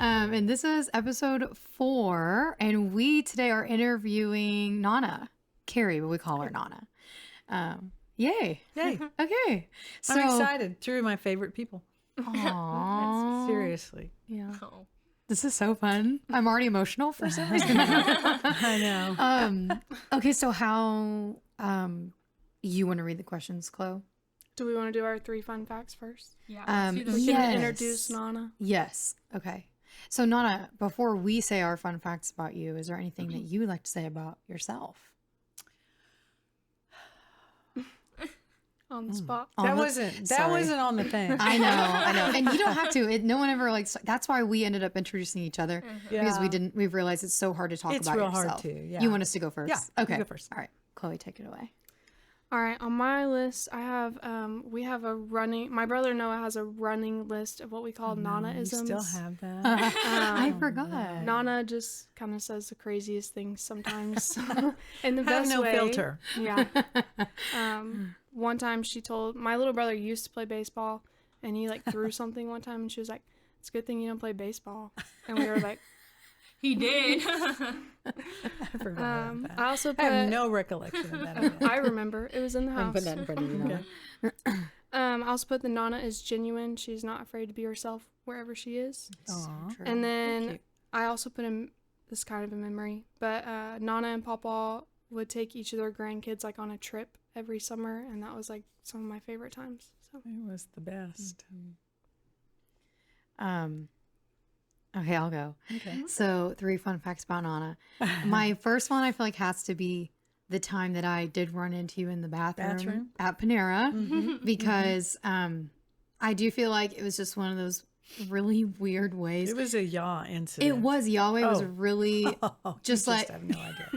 And this is episode 4, and we today are interviewing Nana. Carrie, but we call her Nana. Yay. Yay. Okay. So, I'm excited. 3 of my favorite people. Aww. Seriously. Yeah. Oh. This is so fun. I'm already emotional for some reason. I know. Okay, so how you want to read the questions, Chloe? Do we want to do our 3 fun facts first? Yeah. We can Yes. introduce Nana. Yes. Okay. So Nana, before we say our fun facts about you, is there anything that you would like to say about yourself? On the spot. That wasn't on the thing. I know. And you don't have to. No one ever likes. That's why we ended up introducing each other because we've realized it's so hard to talk It's about real yourself. hard to, yeah. You want us to go first? Yeah, Okay. you go first. All right. Chloe, take it away. All right, on my list, I have, we have my brother Noah has a running list of what we call You Nana-isms. still have that? I forgot. Nana just kind of says the craziest things sometimes. In the Have best no way. filter. Yeah. One time she told, my little brother used to play baseball, and he like threw something one time, and she was like, "It's a good thing you don't play baseball." And we were like, He did. I forgot about that. I also put, I have no recollection of that. At all. I remember. It was in the I'm house. putting that in front of you. Nana. I also put the Nana is genuine. She's not afraid to be herself wherever she is. Aw. True. And then cute. I also put in this kind of a memory, but Nana and Papa would take each of their grandkids like on a trip every summer, and that was like some of my favorite times. So It was the best. Okay, I'll go. Okay. So 3 fun facts about Nana. My first one, I feel like, has to be the time that I did run into you in the bathroom? At Panera, because I do feel like it was just one of those really weird ways. It was a yaw incident. It was Yahweh was Oh. really just you like have no idea.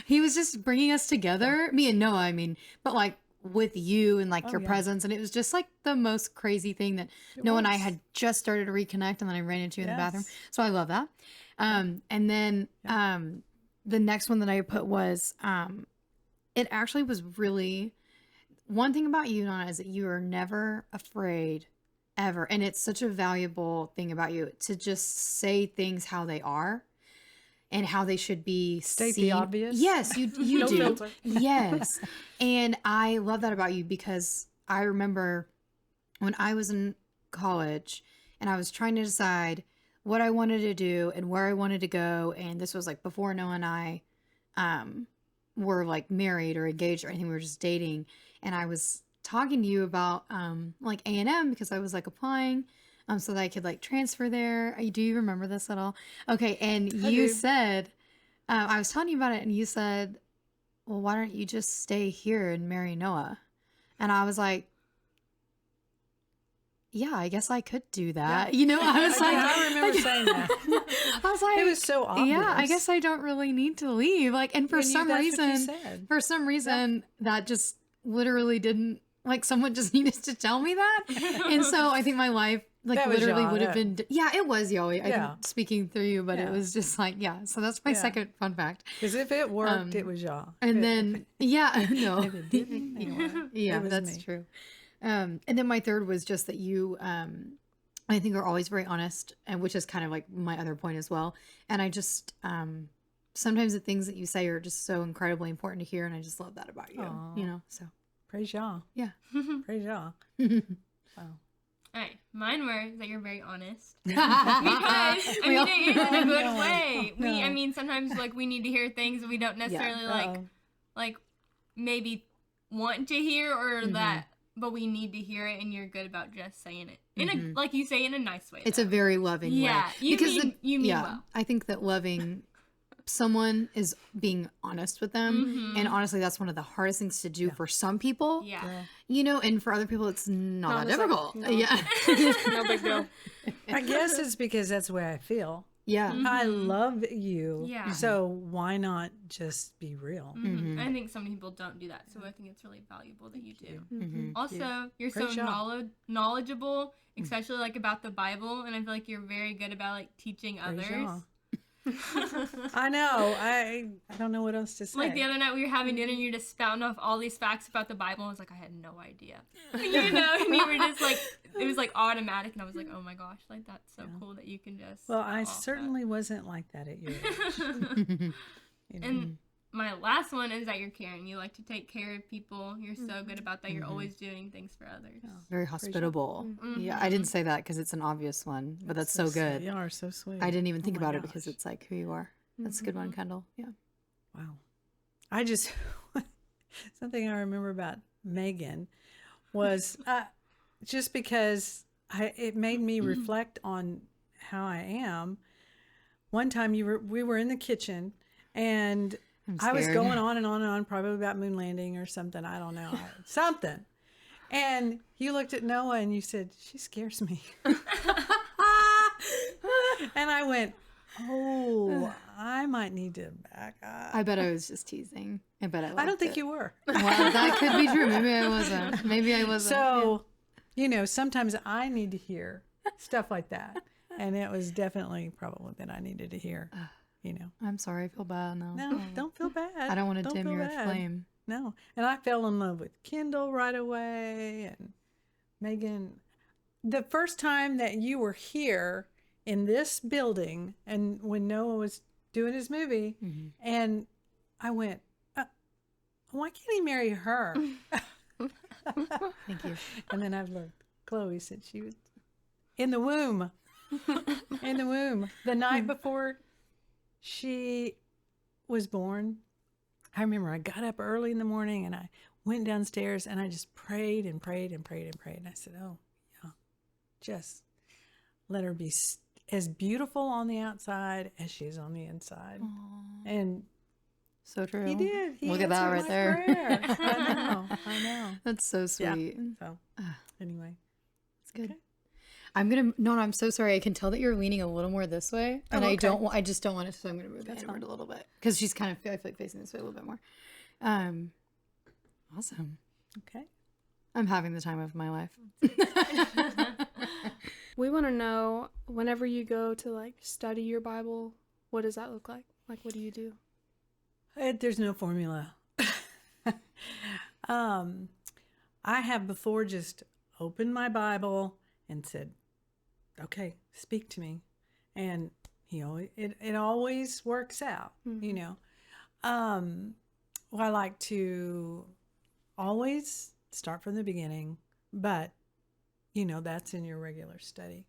he was just bringing us together, me and Noah. I mean, but like with you and like your yeah. presence, and it was just like the most crazy thing that Noah and I was. had just started to reconnect, and then I ran into you in the bathroom. Yes. So I love that. And then the next one that I put was it actually was really one thing about you, Nana, is that you are never afraid ever, and it's such a valuable thing about you to just say things how they are and how they should be State seen. the obvious. Yes, you No do. filter. Yes. And I love that about you because I remember when I was in college and I was trying to decide what I wanted to do and where I wanted to go, and this was like before Noah and I were like married or engaged or anything. We were just dating, and I was talking to you about like A&M because I was like applying so that I could like transfer there. Do you remember this at all? Okay. And you said, I was telling you about it, and you said, well, why don't you just stay here and marry Noah? And I was like, yeah, I guess I could do that. You know, I was like, I remember saying that. I was like, It was so obvious. yeah, I guess I don't really need to leave. Like, and for And some that's what you reason, said. that just literally didn't, like, someone just needed to tell me that. And so I think my life, like, That was literally Yah, would have yeah. been, yeah, it was Yahweh. I Yeah. think speaking through you, but it Yeah. was just like, yeah. So that's my Yeah. second fun fact. Because if it worked, it was yaw. And then, yeah, no. If it didn't, anyway, Yeah, it was that's me. true. And then my third was just that you, I think are always very honest, and which is kind of like my other point as well. And I just, sometimes the things that you say are just so incredibly important to hear, and I just love that about you. Aw. You know, so Praise Yah. yeah. Praise Yah. Wow. All right, mine were that you're very honest. Because I mean, it is in a good No. way. No. I mean, sometimes like we need to hear things that we don't necessarily like maybe want to hear or that, but we need to hear it, and you're good about just saying it in a like you say in a nice way. It's a very loving way. Yeah, you mean yeah, well. I think that loving someone is being honest with them, and honestly, that's one of the hardest things to do for some people. Yeah. You know, and for other people, it's not that it's like, difficult. no. Yeah. No big deal. I guess it's because that's the way I feel. Yeah. I love you. Yeah. So why not just be real? I think some people don't do that, so I think it's really valuable that you do. Mm-hmm. Also, you're Great so job. knowledgeable, especially like about the Bible, and I feel like you're very good about like teaching Praise others. Yah. I know. I don't know what else to say. Like the other night we were having dinner and you were just spouting off all these facts about the Bible. And I was like, I had no idea. You know, and you were just like, it was like automatic. And I was like, oh my gosh, like that's so cool that you can just. Well, I certainly wasn't like that at your age. You know? And my last one is that you're caring. You like to take care of people. You're so good about that. You're always doing things for others. Very hospitable. Yeah, I didn't say that because it's an obvious one, but that's so good. You are so sweet. I didn't even think about it because it's like who you are. That's a good one, Kendall. Yeah. Wow. I just, something I remember about Megan was just because it made me reflect on how I am. One time we were in the kitchen and I was going on and on and on, probably about moon landing or something. I don't know. Something. And you looked at Noah and you said, she scares me. And I went, oh, I might need to back up. I bet I was just teasing. I bet I don't think you were. Well, that could be true. Maybe I wasn't. Maybe I wasn't. So, you know, sometimes I need to hear stuff like that. And it was definitely probably that I needed to hear, you know. I'm sorry. I feel bad now. No, don't feel bad. I don't want to dim your flame. No. And I fell in love with Kendall right away. And Megan, the first time that you were here in this building and when Noah was doing his movie, and I went, why can't he marry her? Thank you. And then I've looked. Chloe said she was in the womb. In the womb. The night before she was born, I remember I got up early in the morning and I went downstairs and I just prayed and prayed and prayed and prayed. And I said, oh, yeah, just let her be as beautiful on the outside as she is on the inside. Aww. And so true. He did. Look at that right there. I know. That's so sweet. Yeah. So, anyway. It's good. Okay. I'm so sorry. I can tell that you're leaning a little more this way. And I just don't want to, so I'm going to move it inward a little bit. Because she's kind of, I feel like, facing this way a little bit more. Awesome. Okay. I'm having the time of my life. We want to know, whenever you go to like study your Bible, what does that look like? Like, what do you do? There's no formula. I have before just opened my Bible and said, okay, speak to me. And it always works out, you know. Well, I like to always start from the beginning, but you know, that's in your regular study.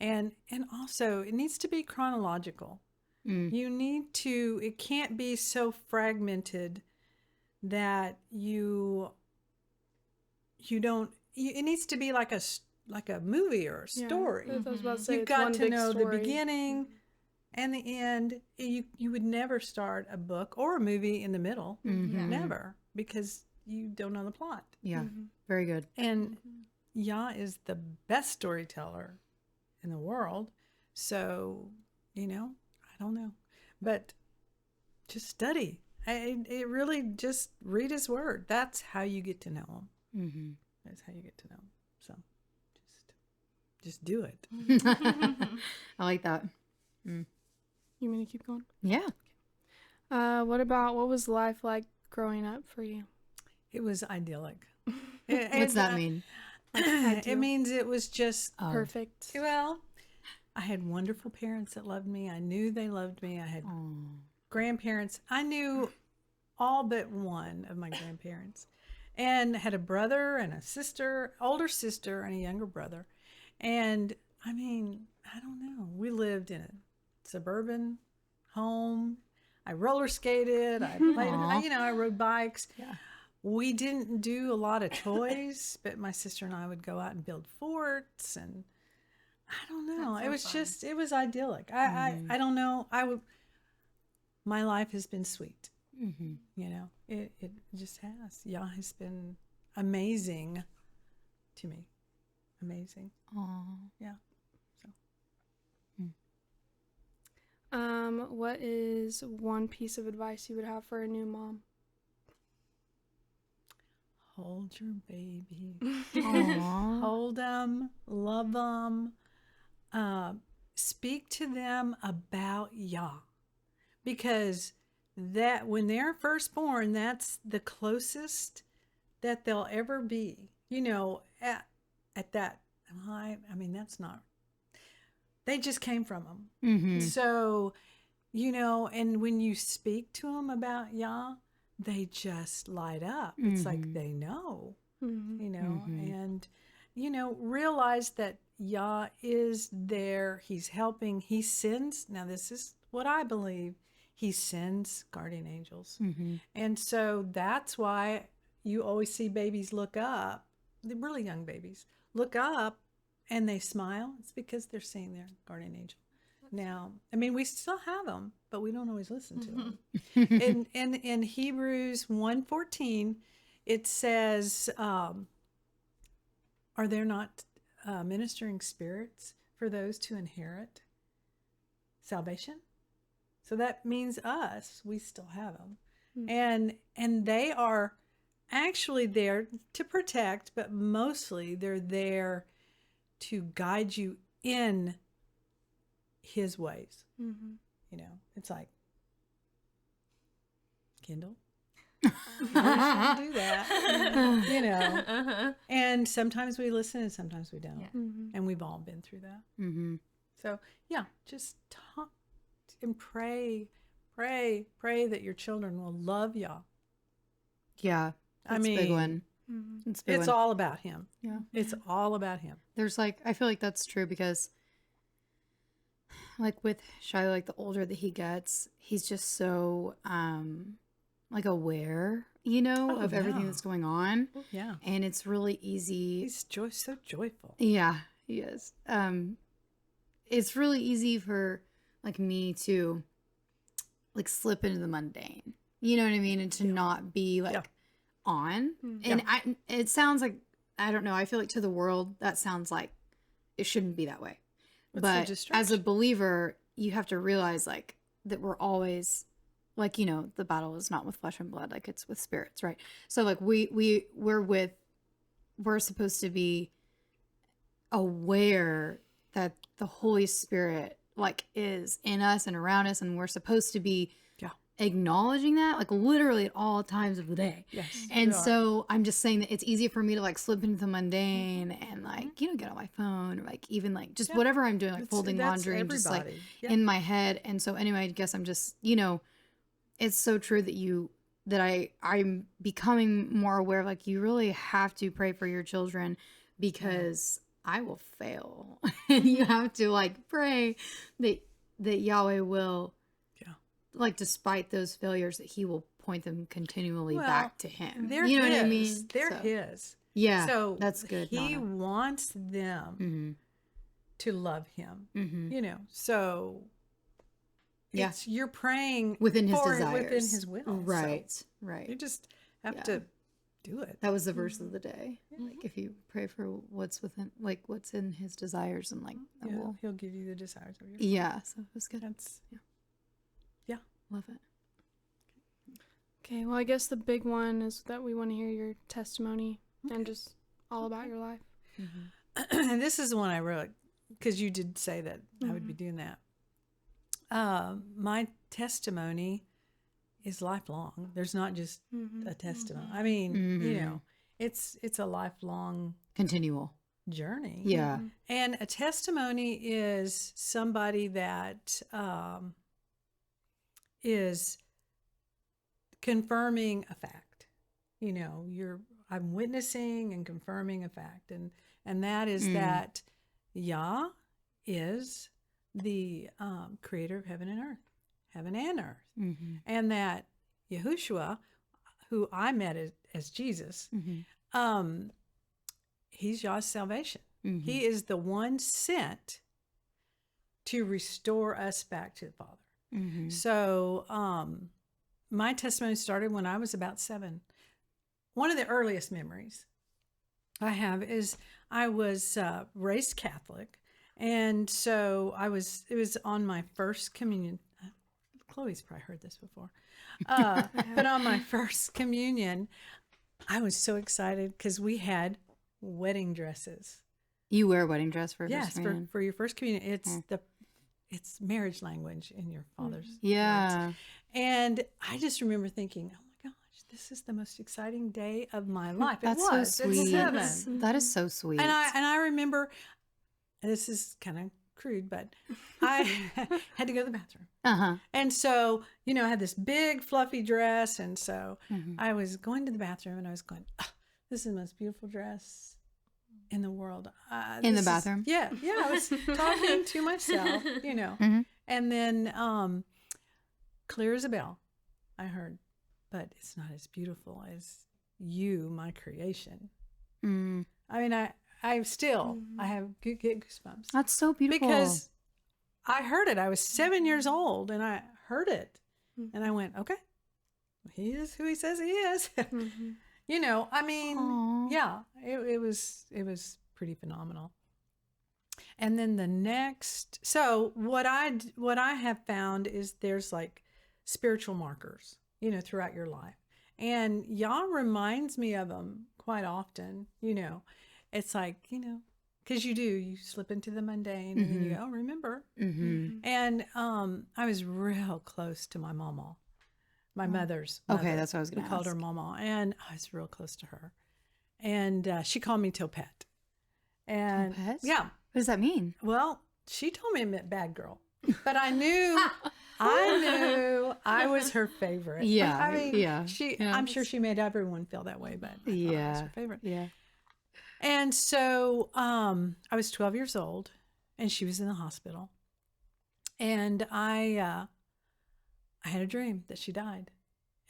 And also it needs to be chronological. You need to, it can't be so fragmented that it needs to be like a movie or a story. I was about to say, You've got to know the beginning and the end. You would never start a book or a movie in the middle. Never, because you don't know the plot. Yeah, very good. And Yah is the best storyteller in the world. So, you know, I don't know. But just study. It really just read his word. That's how you get to know him. That's how you get to know him. So just do it. I like that. You mean to keep going? Yeah. What was life like growing up for you? It was idyllic. What's that mean? It means it was just perfect. Well, I had wonderful parents that loved me. I knew they loved me. I had grandparents. I knew all but one of my grandparents, and had a brother and a sister, older sister and a younger brother. And I mean, I don't know. We lived in a suburban home. I roller skated. I played, I rode bikes. Yeah. We didn't do a lot of toys, but my sister and I would go out and build forts, and I don't know. It was fun. It was idyllic. I don't know. My life has been sweet. You know, it just has. Yah has been amazing to me. Amazing. Aww. Yeah. So. What is one piece of advice you would have for a new mom? Hold your baby. Aww. Hold them. Love them. Speak to them about Yah. because that when they're first born, that's the closest that they'll ever be, at that. I mean, that's not, they just came from them. Mm-hmm. So, and when you speak to them about Yah, they just light up. It's like they know, and, realize that Yah is there. He's helping. He sends. Now, this is what I believe. He sends guardian angels. Mm-hmm. And so that's why you always see babies look up, the really young babies look up and they smile. It's because they're seeing their guardian angel. Now, I mean, we still have them, but we don't always listen to them. And in Hebrews 1:14, it says, are there not ministering spirits for those to inherit salvation? So that means us. We still have them. And they are actually there to protect, but mostly they're there to guide you in his ways. It's like, Kindle, you shouldn't do that. And sometimes we listen and sometimes we don't. And we've all been through that. So yeah, just talk and pray that your children will love Yah. Yeah, that's a big one. It's all about him. Yeah, it's all about him. There's I feel like that's true because, with Shiloh, the older that he gets, he's just so aware, of everything that's going on. Yeah, and it's really easy. He's so joyful. Yeah, he is. It's really easy for me to slip into the mundane. You know what I mean? And to not be on. And it sounds like, I don't know, I feel like to the world that sounds like it shouldn't be that way. But as a believer, you have to realize that we're always the battle is not with flesh and blood, it's with spirits, right? So we're supposed to be aware that the Holy Spirit is in us and around us, and we're supposed to be acknowledging that literally at all times of the day. Yes. And so I'm just saying that it's easy for me to slip into the mundane and get on my phone or even just whatever I'm doing, folding laundry and just in my head. And so anyway, I guess I'm just, it's so true that I'm becoming more aware of you really have to pray for your children because I will fail. And you have to pray that Yahweh will, despite those failures, that he will point them continually back to him. You know what I mean? They're his. Yeah. So that's good. He wants them to love him. So you're praying within his desires, within his will. Right. So right. You just have to do it. That was the verse of the day. If you pray for what's within, what's in his desires, and he'll give you the desires of your heart. Yeah. So it was good. That's yeah. Love it. Okay, well, I guess the big one is that we want to hear your testimony and just all about your life. And this is the one I wrote because you did say that I would be doing that. My testimony is lifelong. There's not just a testimony. I mean, it's a lifelong, continual journey. Yeah. And a testimony is somebody that is confirming a fact. I'm witnessing and confirming a fact, and that is that Yah is the creator of heaven and earth, and that Yahushua, who I met as Jesus, he's Yah's salvation. He is the one sent to restore us back to the Father. So my testimony started when I was about 7. One of the earliest memories I have is I was raised Catholic, and so it was on my first communion. Chloe's probably heard this before. But on my first communion, I was so excited because we had wedding dresses. You wear a wedding dress for first communion? Yes, for your first communion. It's it's marriage language in your father's Yeah. words. And I just remember thinking, oh my gosh, this is the most exciting day of my life. That's it was. so It's sweet. 7. That is so sweet. And I remember, and this is kind of crude, but I had to go to the bathroom. Uh-huh. And so, I had this big fluffy dress. And so I was going to the bathroom and I was going, oh, this is the most beautiful dress in the world. In the bathroom? Yeah. I was talking to myself, Mm-hmm. And then clear as a bell, I heard, but it's not as beautiful as you, my creation. Mm. I mean, I have get goosebumps. That's so beautiful. Because I heard it. I was 7 years old and I heard it. And I went, okay, he is who he says he is. I mean, Aww. yeah, it was pretty phenomenal. And then the next, so what I have found is there's like spiritual markers, throughout your life. And Yah reminds me of them quite often, It's like, because you slip into the mundane and then you go, oh, remember. Mm-hmm. And I was real close to my mama, my mother's mother. Okay, that's what I was going to We called ask. her mama, and I was real close to her. And she called me Topet. And Topet? yeah, What does that mean? well, she told me it meant bad girl, but I knew I was her favorite. Yeah, I mean, yeah. I'm sure she made everyone feel that way, but I thought I was her favorite. Yeah. And so I was 12 years old, and she was in the hospital, and I had a dream that she died,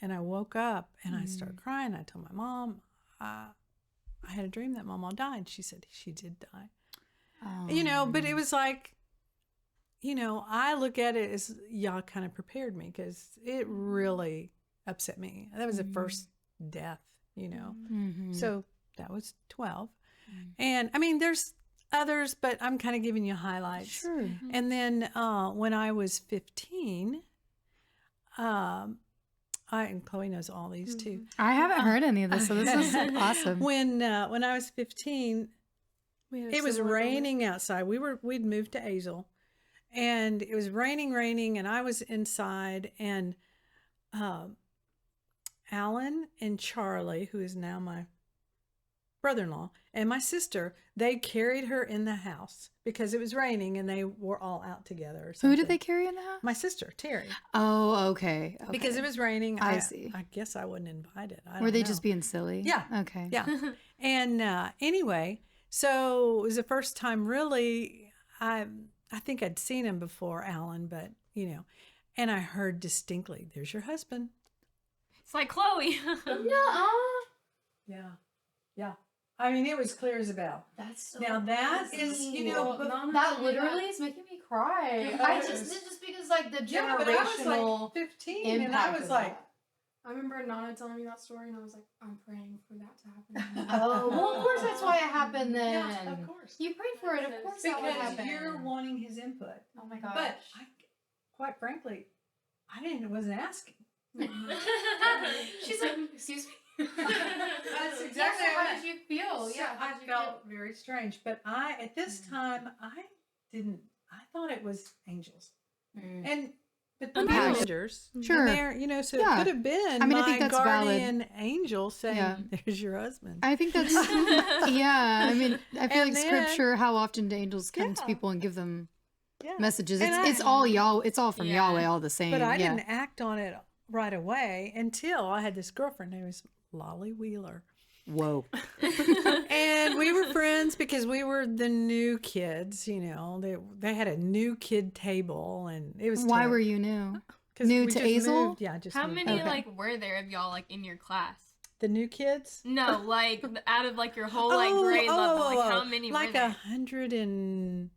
and I woke up and I started crying. I told my mom, I had a dream that Mama died. She said she did die. But it was like, I look at it as y'all kind of prepared me because it really upset me. That was the first death, Mm-hmm. So that was 12. And I mean, there's others, but I'm kind of giving you highlights. Sure. And then when I was 15, and Chloe knows all these too. I haven't heard any of this, so this is awesome. When I was 15, We had a it was similar moment. raining outside. We'd moved to Azle, and it was raining, and I was inside, and Alan and Charlie, who is now my brother-in-law, and my sister, they carried her in the house because it was raining, and they were all out together. Or Who something. did they carry in the house? My sister, Terry. Oh, okay. Because it was raining. I see. I guess I wasn't invited. I Were don't they know. just being silly? Yeah. Okay. Yeah. And anyway, so it was the first time really, I think I'd seen him before, Alan, but, and I heard distinctly, there's your husband. It's like Chloe. Yeah. Yeah. I mean, it was clear as a bell. That's so Now that is, that literally is making me cry. Just because like the yeah, but I was generational like 15 and I impact was of like, that. I remember Nana telling me that story, and I was like, I'm praying for that to happen. Oh, well, of course that's why it happened then. yeah, of course. You prayed for it, of course that would Because happen. you're wanting his input. Oh my gosh. But quite frankly, wasn't asking. She's like, excuse me. That's exactly so how what did you feel? So I felt very strange, but at this time I thought it was angels. But the messengers, Sure. so Yeah. it could have been I mean, I my think that's guardian angel saying, Yeah. there's your husband. I think that's yeah. I mean, I feel And like then- scripture. How often do angels come to Yeah. people and give them Yeah. messages? And It's all Yahweh. It's all from Yeah. Yahweh, all the same. But I yeah. didn't act on it right away until I had this girlfriend who was Lolly Wheeler. Whoa. And we were friends because we were the new kids, they had a new kid table, and it was Why terrible. were you new? 'Cause new we to just Azle? moved. Yeah, just How moved. many Okay. were there of y'all in your class? The new kids? No, out of your whole grade level, how many like were there? 100 and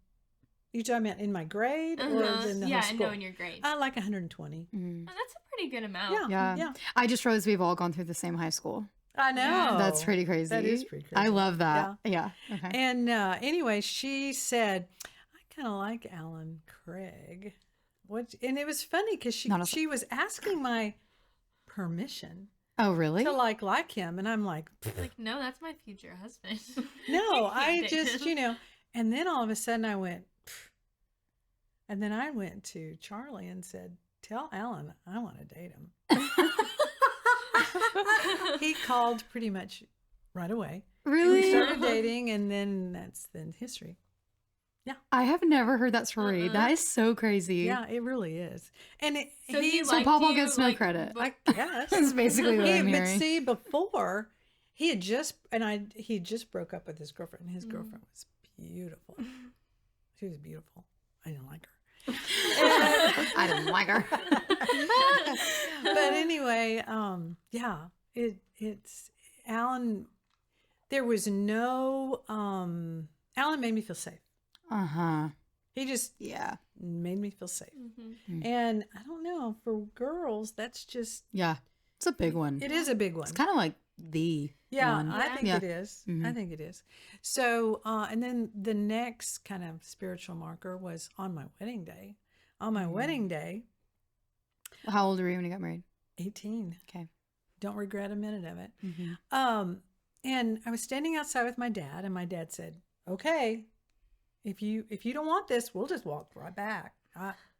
you talking about in my grade or in the Yeah, whole school? no, in your grade. Like 120. Mm. Oh, that's a pretty good amount. Yeah, Yeah. I just realized we've all gone through the same high school. I know. That's pretty crazy. That is pretty crazy. I love that. Yeah. Okay. And anyway, she said, I kind of like Alan Craig. And it was funny because she was asking my permission Oh, really? to like him. And I'm like, No, that's my future husband. no, You I can't date just, him. and then all of a sudden I went, pfft. And then I went to Charlie and said, tell Alan I want to date him. He called pretty much right away. Really? We started dating, and then that's then history. I have never heard that story. That is so crazy. Yeah, it really is. And So he So liked Papa you, gets no like, credit. I guess That's basically what I'm but hearing. see, before he had just broke up with his girlfriend. And his girlfriend was beautiful. She was beautiful. I didn't like her. I didn't like her. But anyway, yeah, it's Alan. There was no Alan made me feel safe. He just made me feel safe. And I don't know, for girls, that's just Yeah. It's a big one. it is a big one. It's kind of like the one. I think Yeah. it is. I think it is. So, and then the next kind of spiritual marker was on my wedding day. On my wedding day, How old were you when you got married? 18. Okay. Don't regret a minute of it. And I was standing outside with my dad, and my dad said, "Okay, if you don't want this, we'll just walk right back.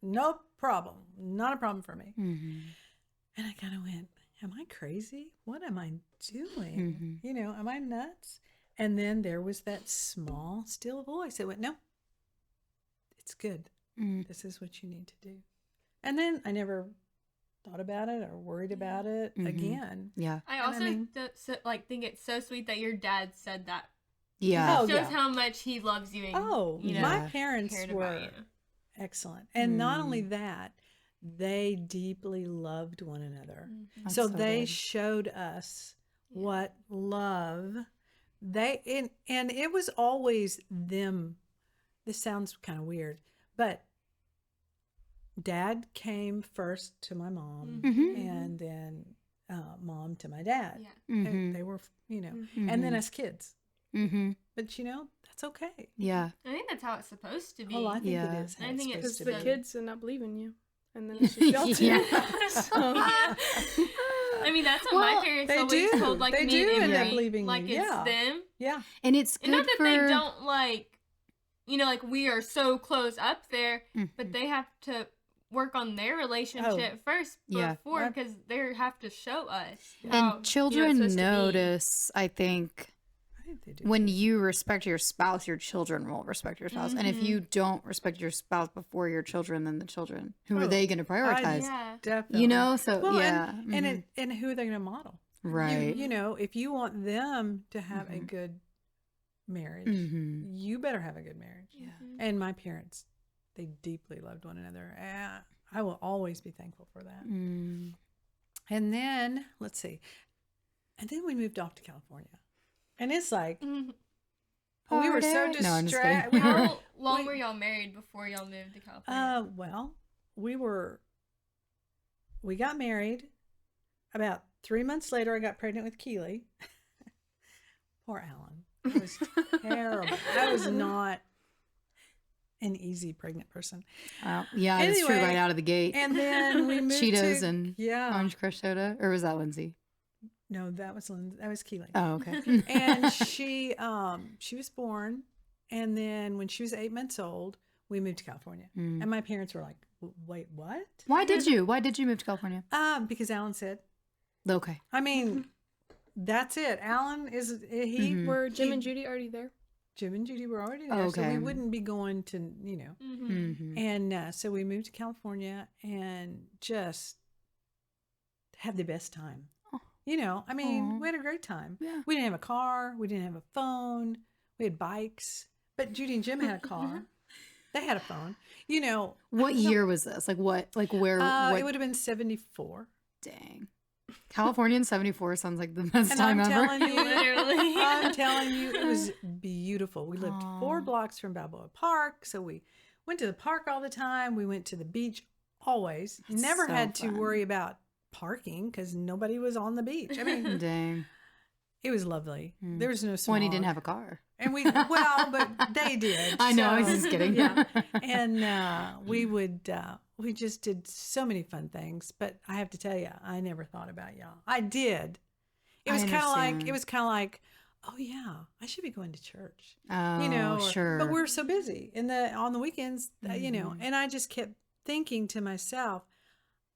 No problem. Not a problem for me." And I kind of went, am I crazy? What am I doing? You know, am I nuts? And then there was that small, still voice that went, no, it's good. This is what you need to do. And then I never thought about it or worried about it again. Yeah. I also think it's so sweet that your dad said that. Yeah. It shows how much he loves you. And, you know, my parents cared about were you. excellent. And not only that, they deeply loved one another. That's So so they good. showed us what love and it was always them. This sounds kind of weird, but Dad came first to my mom, and then mom to my dad. Yeah. They were, you know, and then us kids. But you know, that's okay. Yeah. I think that's how it's supposed to be. Well, I think Yeah. it is. How I it's think it's supposed Because to the be. kids did not believe in you. And then it's just y'all two. Yeah. I mean, that's what Well, my parents they always do. told like They me do and end up me, believing like you. it's Yeah. them. Yeah. And it's And good not that for they don't like, you know, like we are so close up there, but they have to work on their relationship first Yeah. before because they have to show us. how, and children supposed to be. notice, I think, I think they do. when you respect your spouse, your children will respect your spouse. And if you don't respect your spouse before your children, then the children, who are they going to prioritize? Yeah. Definitely. You know, so Well, yeah. and who are they going to model? Right. You know, if you want them to have a good marriage, you better have a good marriage. Yeah. And my parents, they deeply loved one another. I will always be thankful for that. And then, let's see. And then we moved off to California. And it's like, we were so Party. No, I'm just kidding. distracted. How long were y'all married before y'all moved to California? Well, we got married. About 3 months later, I got pregnant with Keely. Poor Alan. It was terrible. I was not an easy pregnant person. Yeah, that's true Anyway, right out of the gate. And then we moved Cheetos to, and yeah. Orange Crush soda, or was that Lindsay? No, that was Keely. Oh, okay. And she was born, and then when she was 8 months old, we moved to California. And my parents were like, "Wait, what?" Why did you move to California? Because Alan said. Okay. I mean, that's it. Alan is Were Jim and Judy already there? Jim and Judy were already there, so Okay. we wouldn't be going to, you know. And so we moved to California and just had the best time. You know, I mean, we had a great time. Yeah. We didn't have a car. We didn't have a phone. We had bikes. But Judy and Jim had a car. They had a phone. You know. What year was this? Like what? Like where? What? It would have been 74. Dang. California in 74 sounds like the best And time I'm ever. telling you, Literally. I'm telling you, it was beautiful. We lived 4 blocks from Balboa Park, so we went to the park all the time. We went to the beach always. That's Never so had to fun. worry about parking because nobody was on the beach. I mean, Dang. it was lovely. There was no smog. When he didn't have a car. And but they did. I know, I was so, just kidding. Yeah. And we just did so many fun things. But I have to tell you, I never thought about y'all. I did. It I was kind of like, understand. oh yeah, I should be going to church. Oh, sure. But we're so busy on the weekends, and I just kept thinking to myself,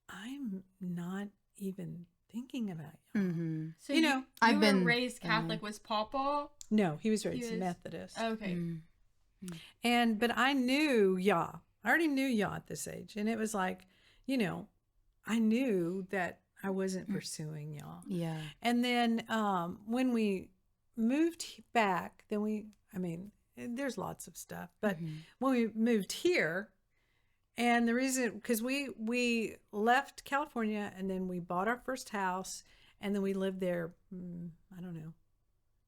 I'm not even thinking about y'all. Mm-hmm. So you I've been raised Catholic. Was Papa? No, he was raised Methodist. Okay. But I knew Yah. I already knew Yah at this age. And it was like, I knew that I wasn't pursuing Yah. Yeah. And then when we moved back, there's lots of stuff. But when we moved here, and the reason, because we left California and then we bought our first house and then we lived there, I don't know,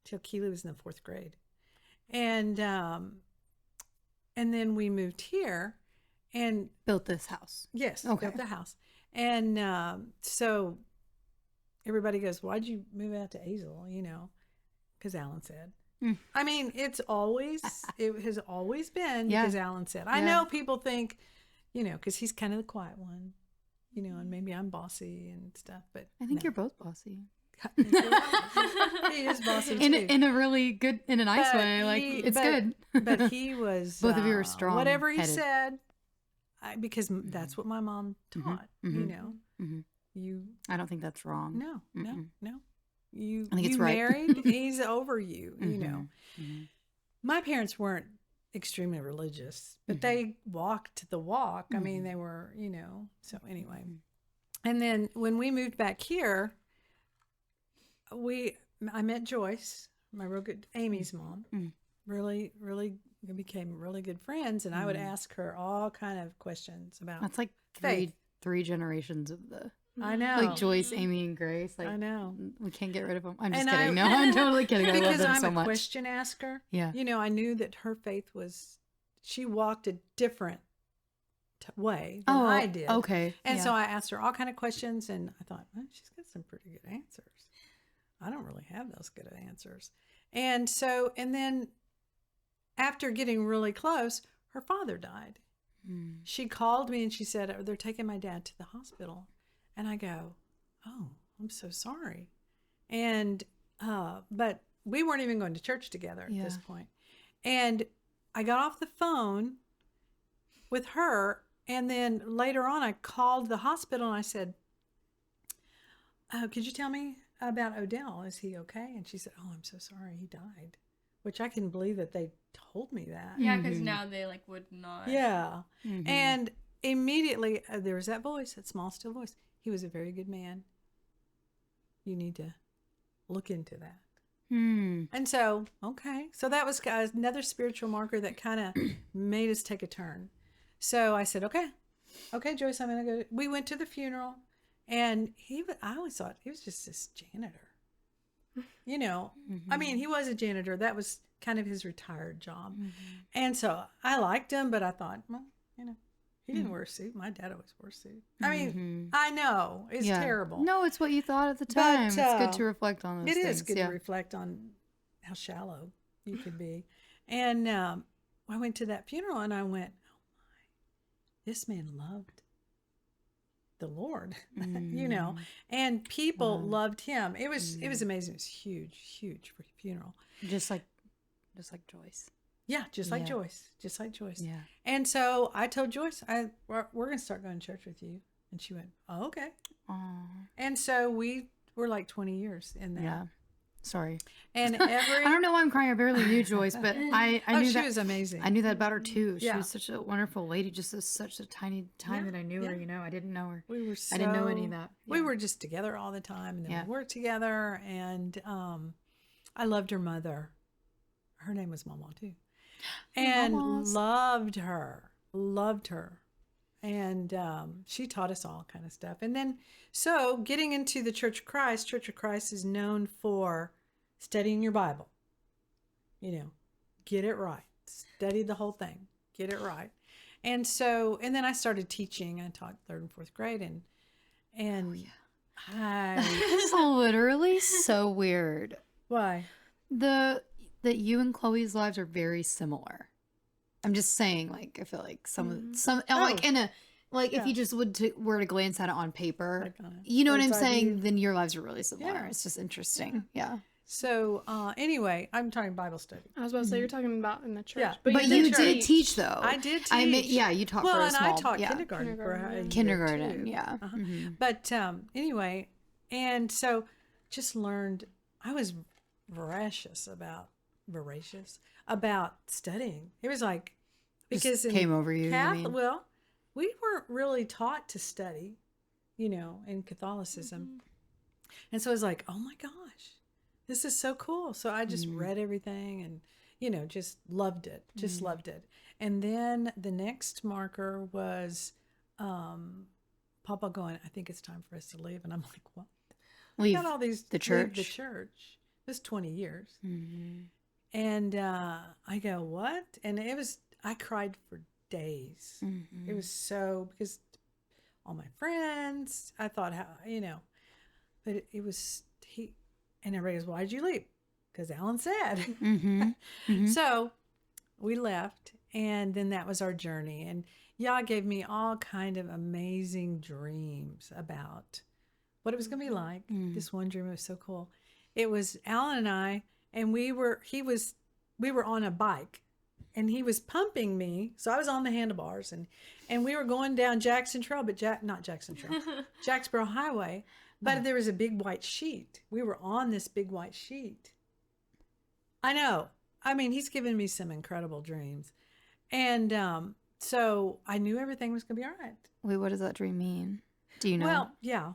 till Keely was in the 4th grade. And then we moved here and built this house. Yes, okay. Built the house. And so everybody goes, why'd you move out to Azle? Because Alan said. I mean, it has always been because Alan said. I know people think, because he's kind of the quiet one, and maybe I'm bossy and stuff, but I think you're both bossy. He is bossy too. In a really good, in a nice way. Like it's good. But he was both of you are strong. Whatever he said, because that's what my mom taught. I don't think that's wrong. No. You I think it's right. married. He's over you. My parents weren't extremely religious, but they walked the walk. I mean, they were, so anyway. And then when we moved back here, I met Joyce, my real good, Amy's mom. Really, really became really good friends. And I would ask her all kind of questions about That's like three generations of the. I know. Like Joyce, Amy, and Grace. Like, I know. We can't get rid of them. I'm just kidding. No, I'm totally kidding. I love them so much. Because I'm a question asker. Yeah. I knew that her faith she walked a different way than I did. Okay. And so I asked her all kind of questions, and I thought, well, she's got some pretty good answers. I don't really have those good answers. And then after getting really close, her father died. She called me and she said, oh, they're taking my dad to the hospital. And I go, oh, I'm so sorry. And, but we weren't even going to church together at this point. And I got off the phone with her. And then later on, I called the hospital and I said, could you tell me about Odell? Is he okay? And she said, oh, I'm so sorry. He died. Which I couldn't believe that they told me that. Yeah, because now they would not. Yeah. And immediately there was that voice, that small, still voice. He was a very good man. You need to look into that. And so, okay. So that was another spiritual marker that kind of made us take a turn. So I said, okay, Joyce, I'm going to go. We went to the funeral, and I always thought he was just this janitor. I mean, he was a janitor. That was kind of his retired job. And so I liked him, but I thought, well, he didn't wear a suit. My dad always wore a suit. I mean, I know it's terrible. No, it's what you thought at the time. It's good to reflect on those things. It is good to reflect on how shallow you could be. And I went to that funeral and I went, oh my, this man loved the Lord, and people loved him. It was amazing. It was huge funeral. Just like Joyce. Yeah, just like Joyce. Yeah. And so I told Joyce, we're going to start going to church with you. And she went, oh, okay. Aww. And so we were like 20 years in that. Yeah. Sorry. And I don't know why I'm crying. I barely knew Joyce, but I knew she was amazing. I knew that about her too. She was such a wonderful lady. Just such a tiny time that I knew her. I didn't know her. I didn't know any of that. We were just together all the time, and then we worked together. And I loved her mother. Her name was Mama too, and loved her. And she taught us all kind of stuff. And then, so getting into the Church of Christ is known for studying your Bible. Get it right. Study the whole thing. Get it right. And so, and then I started teaching. I taught 3rd and 4th grade. And this is literally so weird. Why? That you and Chloe's lives are very similar. I'm just saying, like, I feel like like in a, like if you just were to glance at it on paper, you know what I'm saying? Then your lives are really similar. Yeah. It's just interesting. Yeah. So anyway, I'm talking Bible study. I was about to say you're talking about in the church. Yeah. But did you did teach, though. I did teach. I mean, yeah, you taught for a and small. I taught yeah. kindergarten for a year, Kindergarten, too. yeah. But anyway, and so just learned. I was voracious about studying. It was like because Just came over you. Catholic, you mean? well, we weren't really taught to study, in Catholicism, and so it was like, oh my gosh, this is so cool. So I just read everything and just loved it, loved it. And then the next marker was Papa going, I think it's time for us to leave, and I'm like, what? Leave Got all these the church. Leave the church. It was 20 years. And I go, what? And I cried for days. It was so, because all my friends, I thought, but it was, and everybody goes, why'd you leave? Because Alan said. So we left, and then that was our journey. And Yah gave me all kind of amazing dreams about what it was going to be like. This one dream was so cool. It was Alan and I, and we were on a bike, and he was pumping me. So I was on the handlebars, and we were going down Jackson Trail, but not Jackson Trail, Jacksboro Highway. But there was a big white sheet. We were on this big white sheet. I know. I mean, he's given me some incredible dreams. And so I knew everything was going to be all right. Wait, what does that dream mean? Do you know? Well, yeah.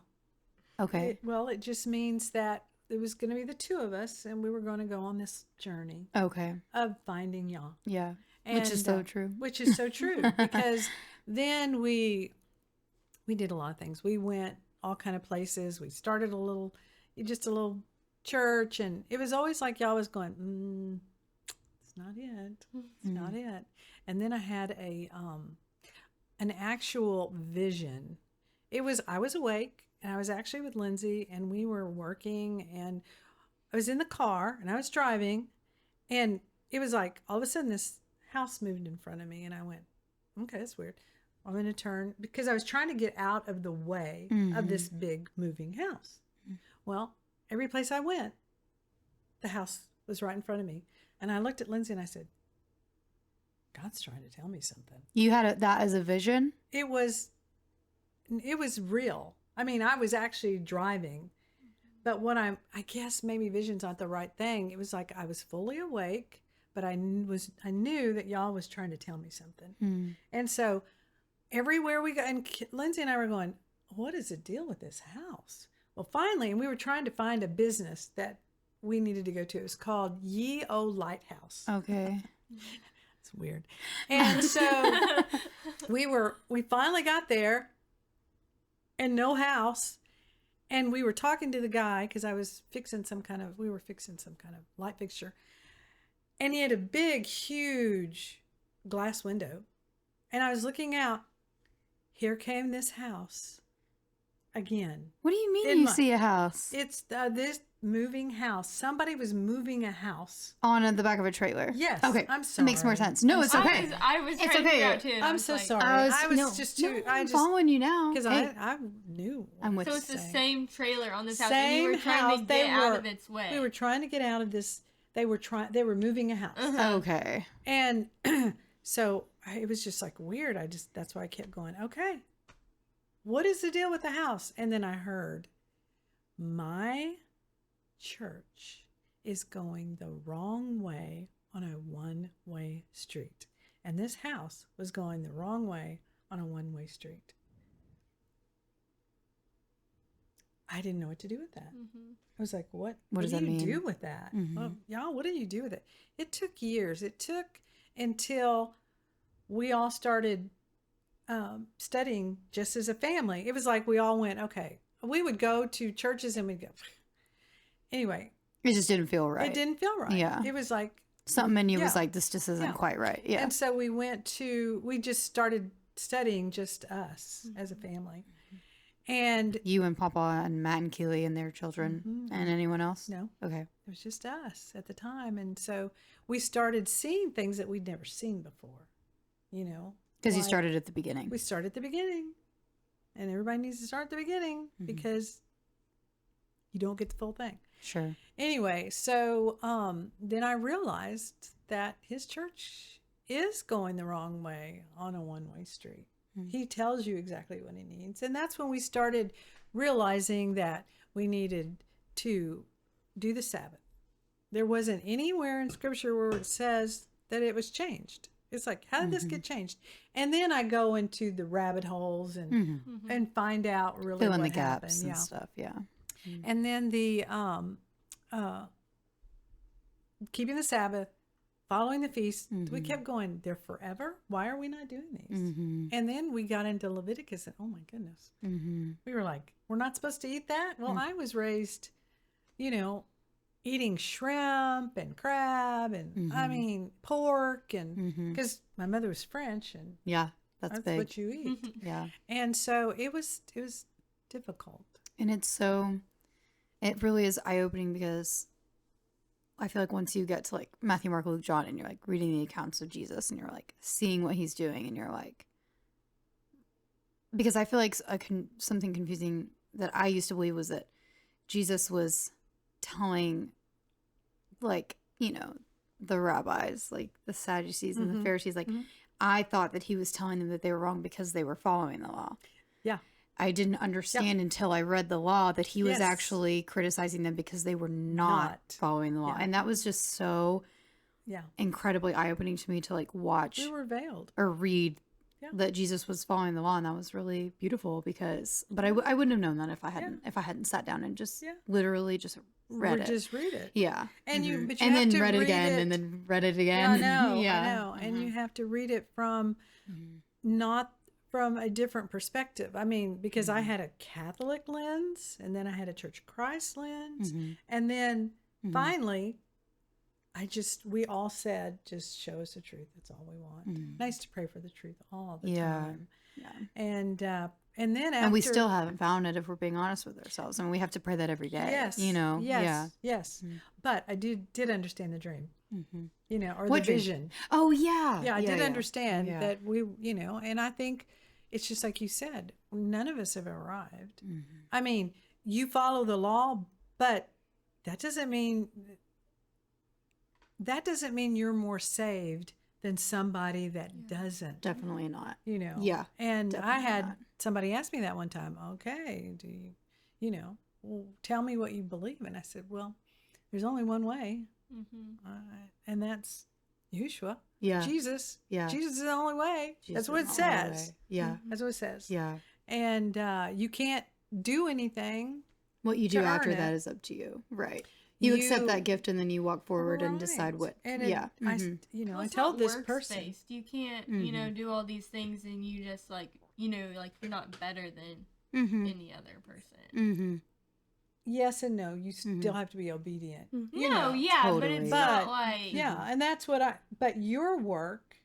Okay. It just means that it was going to be the two of us, and we were going to go on this journey Okay. of finding Yah. Yeah. And, Which is so true. Which is so true, because then we did a lot of things. We went all kind of places. We started just a little church, and it was always like Yah was going, it's not it. It's not it. And then I had an actual vision. I was awake, and I was actually with Lindsay, and we were working, and I was in the car, and I was driving, and it was like all of a sudden this house moved in front of me, and I went, okay, that's weird. I'm going to turn, because I was trying to get out of the way of this big moving house. Well, every place I went, the house was right in front of me. And I looked at Lindsay and I said, God's trying to tell me something. You had that as a vision? It was real. I mean, I was actually driving, but I guess maybe vision's not the right thing. It was like I was fully awake, but I knew that Yah was trying to tell me something. And so everywhere we go, and Lindsay and I were going, what is the deal with this house? Well, finally, and we were trying to find a business that we needed to go to. It was called Ye O Lighthouse. Okay. It's weird. And so we finally got there, and no house. And we were talking to the guy, because we were fixing some kind of light fixture. And he had a big, huge glass window. And I was looking out. Here came this house again. What do you mean you see a house? It's this moving house. Somebody was moving a house. On the back of a trailer? Yes. Okay. I'm It makes more sorry. sense. No, it's okay. I was It's trying to figure okay. out too. I'm so sorry. I'm following you now. Because Hey, I knew. I'm with So you. it's the same trailer on this house, Same and you were trying house. to get out of its way. We were trying to get out of this. They were moving a house. Okay. And so it was just like weird. That's why I kept going, okay, what is the deal with the house? And then I heard, my church is going the wrong way on a one-way street. And this house was going the wrong way on a one-way street. I didn't know what to do with that. I was like, what What does do that you mean? do with that? Well, y'all, what do you do with it? It took years. It took until we all started studying just as a family. It was like we all went, okay. We would go to churches and we'd go. Anyway. It just didn't feel right. It didn't feel right. Yeah. It was like. Something in you was like, this just isn't quite right. Yeah. And so we just started studying just us as a family. And you and Papa and Matt and Keely and their children and anyone else? no, Okay. it was just us at the time. And so we started seeing things that we'd never seen before, Because you started at the beginning. We started at the beginning. And everybody needs to start at the beginning because you don't get the full thing. Sure. Anyway, so then I realized that his church is going the wrong way on a one-way street. He tells you exactly what he needs. And that's when we started realizing that we needed to do the Sabbath. There wasn't anywhere in Scripture where it says that it was changed. It's like, how did this get changed? And then I go into the rabbit holes and find out really Fill in what the gaps happened. and stuff. Yeah. And then the keeping the Sabbath, following the feast, we kept going, they're forever. Why are we not doing these? And then we got into Leviticus and oh my goodness. We were like, we're not supposed to eat that? Well, I was raised, eating shrimp and crab and I mean pork and because my mother was French and Yeah. That's big. what you eat. Yeah. And so it was difficult. And it really is eye-opening because I feel like once you get to like Matthew, Mark, Luke, John, and you're like reading the accounts of Jesus and you're like seeing what he's doing and you're like, because I feel like something confusing that I used to believe was that Jesus was telling like, the rabbis, like the Sadducees and the Pharisees, like I thought that he was telling them that they were wrong because they were following the law. Yeah. I didn't understand until I read the law that he was Yes. actually criticizing them because they were not following the law. Yeah. And that was just so Yeah. incredibly eye-opening to me to like watch We were veiled. or read Yeah. that Jesus was following the law, and that was really beautiful because but I wouldn't have known that if I hadn't sat down and just literally just read it. Just read it. Yeah. And you but you and have then to read it read again it. and then read it again. I know, yeah. I know. And you have to read it from not from a different perspective. I mean, because I had a Catholic lens and then I had a Church of Christ lens. And then finally, we all said, just show us the truth. That's all we want. Nice to pray for the truth all the time. Yeah. And then after. And we still haven't found it if we're being honest with ourselves. And we have to pray that every day. Yes. Yes. Yes. Yes. But I did understand the dream. Or What the dream? vision. Oh, yeah. Yeah, I did understand Yeah. that and I think it's just like you said, none of us have arrived. I mean, you follow the law, but that doesn't mean you're more saved than somebody that doesn't. Definitely not. Yeah. And I definitely had not. somebody ask me that one time, okay, do you, well, tell me what you believe. And I said, well, there's only one way. And that's Yeshua. Yeah. Jesus. Yeah. Jesus is the only way. Jesus That's what is it the only says. way. Yeah. That's what it says. Yeah. And you can't do anything. What you do to after earn that it. is up to you. Right. You accept that gift and then you walk forward and decide what. And yeah. I Well, it's told not this works person. based. You can't, do all these things and you just like, like you're not better than any other person. Yes and no. You still have to be obedient. Yeah, totally. but it's But, not like Yeah, and that's what but your work,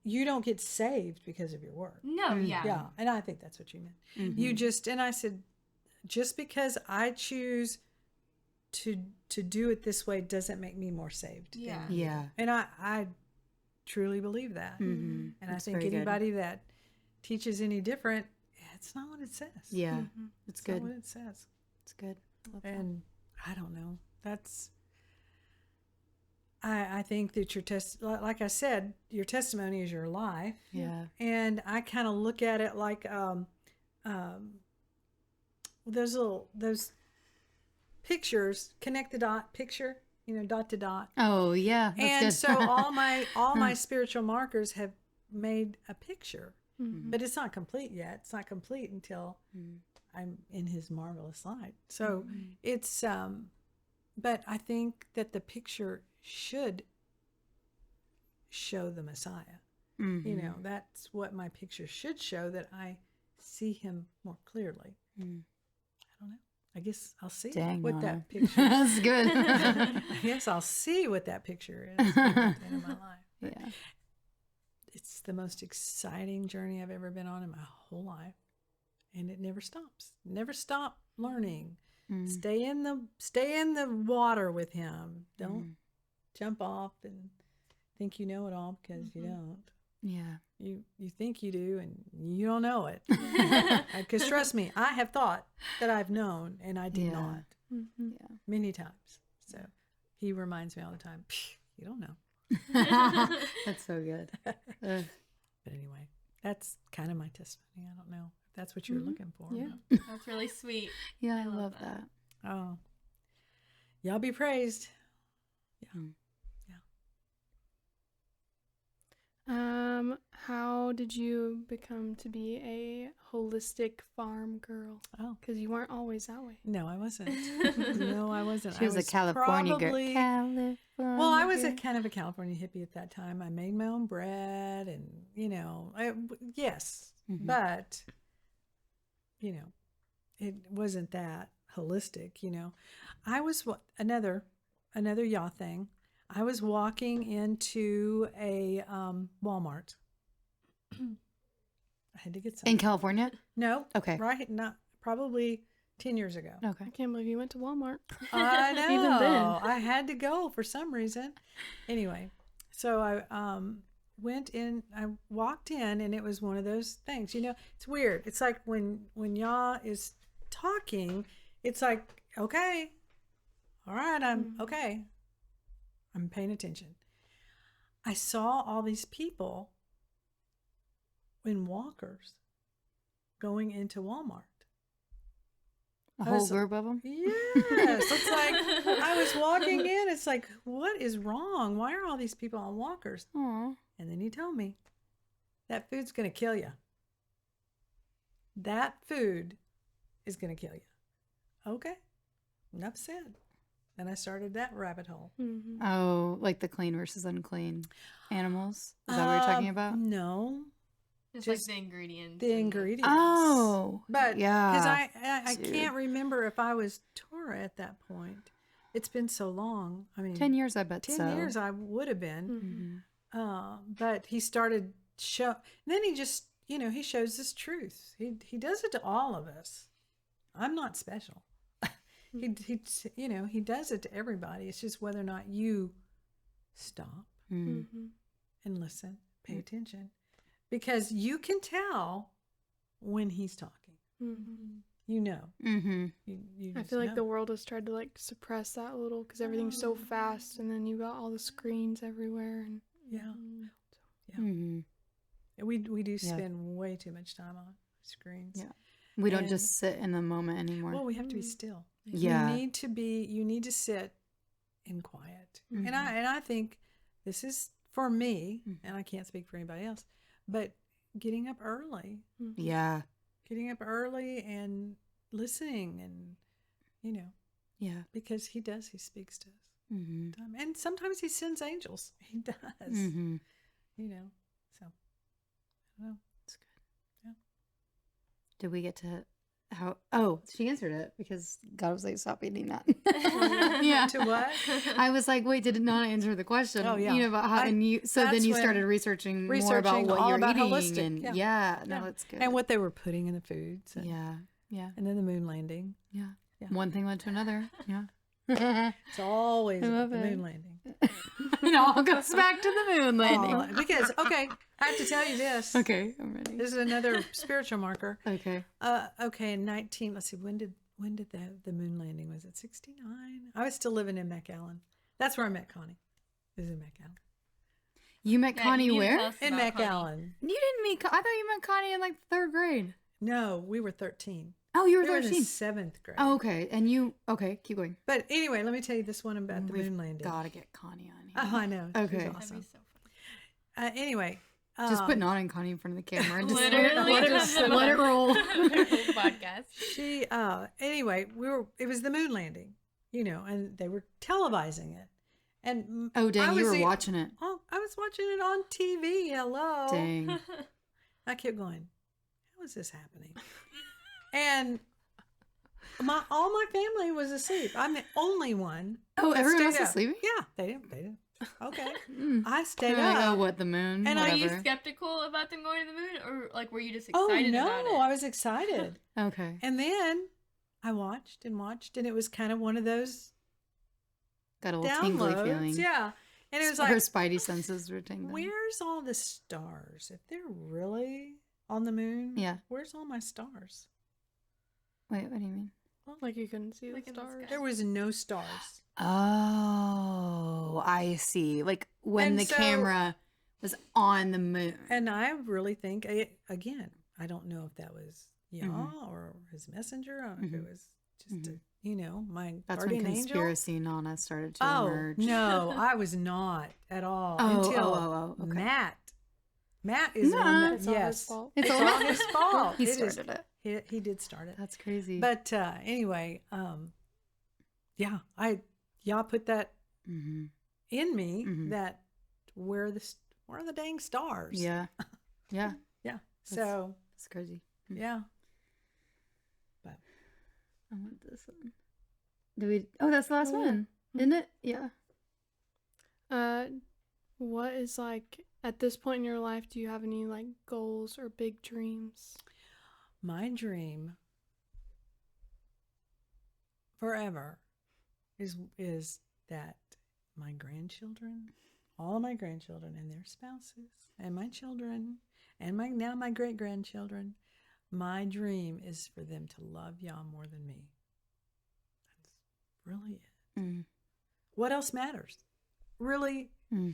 you don't get saved because of your work. No, yeah. Yeah, and I think that's what you meant. You just, and I said, just because I choose to do it this way doesn't make me more saved. than Yeah. you. Yeah. And I truly believe that. And I That's think very good. anybody that teaches any different, it's not what it says. Yeah. It's It's not good. what it says. It's good. Love that. And I don't know. That's. I think that like I said, your testimony is your life. Yeah. And I kind of look at it like those pictures, connect the dot picture, dot to dot. Oh, yeah. That's And good. so all my spiritual markers have made a picture, but it's not complete yet. It's not complete until I'm in His marvelous light. So it's but I think that the picture should show the Messiah. That's what my picture should show, that I see Him more clearly. I don't know. I guess I'll see Dang, what Lana. that picture. That's good. I guess I'll see what that picture is at the end of my life. But Yeah. it's the most exciting journey I've ever been on in my whole life, and it never stops. Never stop learning. Stay in the water with Him. Don't jump off and think you know it all, because you don't. Yeah. You think you do, and you don't know it. Because trust me, I have thought that I've known, and I did not. Yeah. many times. So he reminds me all the time, you don't know. That's so good. But anyway, that's kind of my testimony. I don't know if that's what you're looking for. Yeah. That's really sweet. Yeah, I love that. But, oh, y'all be praised. Yeah. How did you become to be a holistic farm girl? Oh, Because you weren't always that way. no, I wasn't. No, I wasn't. She was a California girl. California Well, I was a girl. kind of a California hippie at that time. I made my own bread and, yes, but, it wasn't that holistic, I was another y'all thing. I was walking into a Walmart. I had to get something. In California? No. Okay. Right. Not probably 10 years ago. Okay. I can't believe you went to Walmart. I know. Even then. I had to go for some reason. Anyway, so I went in. I walked in, and it was one of those things. It's weird. It's like when y'all is talking, it's like, okay, all right, I'm okay. I'm paying attention. I saw all these people in walkers going into Walmart. A whole group of them? Yes. It's like I was walking in. It's like, what is wrong? Why are all these people on walkers? Aw. And then he told me that food's going to kill you. That food is going to kill you. Okay. Enough said. And I started that rabbit hole. Mm-hmm. Oh, like the clean versus unclean animals? Is that what you're talking about? No. Just Just like the ingredients. The and ingredients. Oh. But yeah. because I Dude. can't remember if I was Torah at that point. It's been so long. I mean, 10 years, I bet 10 so. years I would have been. Mhm. But he started then he just, he shows this truth. He does it to all of us. I'm not special. he does it to everybody. It's just whether or not you stop Mm. and listen, pay attention, because you can tell when he's talking. Mm-hmm. You I just feel like know. the world has tried to suppress that a little because everything's so fast, and then you got all the screens everywhere. And Yeah. Mm-hmm. We do spend way too much time on screens. Yeah. We don't And- just sit in the moment anymore. Well, we have to be still. Yeah. You need to sit in quiet. And I think this is for me, and I can't speak for anybody else, but getting up early. Yeah. Getting up early and listening, and Yeah. because he speaks to us. Mm-hmm. And sometimes he sends angels. He does. Mm-hmm. So I don't know. That's good. Yeah. Did we get to how? Oh, she answered it because God was like, stop eating that. Yeah. To what? I was like, wait, did it not answer the question? Oh, yeah. About how, then you that's you when- started researching more about researching what all you're about eating. holistic, And yeah. no, Yeah. that's good. And what they were putting in the foods. And, Yeah. and then the moon landing. Yeah. Yeah. One thing led to another. Yeah. It's always I about love the it. moon landing. It all goes back to the moon landing. Because, okay, I have to tell you this. Okay, I'm ready. This is another spiritual marker. Okay. Okay, in let's see, when did the moon landing? Was it 69? I was still living in McAllen. That's where I met Connie. It was in McAllen. You met Yeah, Connie you need to where? tell us In about Connie. McAllen. You didn't meet. I thought you met Connie in like third grade. No, we were 13. Oh, you were We were in 13. the 7th grade. Oh, okay. And you, okay, keep going. But anyway, let me tell you this one about the We've moon landing. Gotta get Connie on here. Oh, I know. She's Okay. That'd awesome. be so fun. Anyway. Just put Not and Connie in front of the camera and just Literally. let it roll. Podcast. She anyway, it was the moon landing, and they were televising it. And Oh, dang, you were the- watching it. Oh, I was watching it on TV. Hello. Dang. I kept going, how is this happening? And all my family was asleep. I'm the only one. Oh, that everyone else stayed is up. sleeping? Yeah, they didn't. Okay. Mm. I stayed They're like, oh, up. what, the moon? And Were Whatever. you skeptical about them going to the moon, or like were you just Oh excited no, about it? I was excited. Okay. And then I watched, and it was kind of one of those Got a little tingly downloads. feeling. Yeah. And it was Her like, spidey senses were tingling. where's all the stars? If they're really on the moon, Yeah. where's all my stars? Wait, what do you mean? Like you couldn't see Like the in the stars. sky. There was no stars. Oh, I see. Like when And the so- camera was on the moon. And I really think, again, I don't know if that was Yah or his messenger, or if it was just, my That's when guardian angel. conspiracy Nana started to Oh, emerge. no, I was not at all Oh, until okay. Matt is the one that, It's all his yes. fault. It's all his fault. He It is- started it. He did start it. That's crazy. But anyway, yeah, Yah put that Mm-hmm. in me that where are the dang stars? Yeah. Yeah. Yeah. So, That's crazy. yeah. But I want this one. That's the last one. Isn't it? Yeah. What is like at this point in your life? Do you have any like goals or big dreams? my dream forever is that my grandchildren, all my grandchildren and their spouses and my children and my great grandchildren, my dream is for them to love Yah more than me. That's really it. Mm. What else matters? Really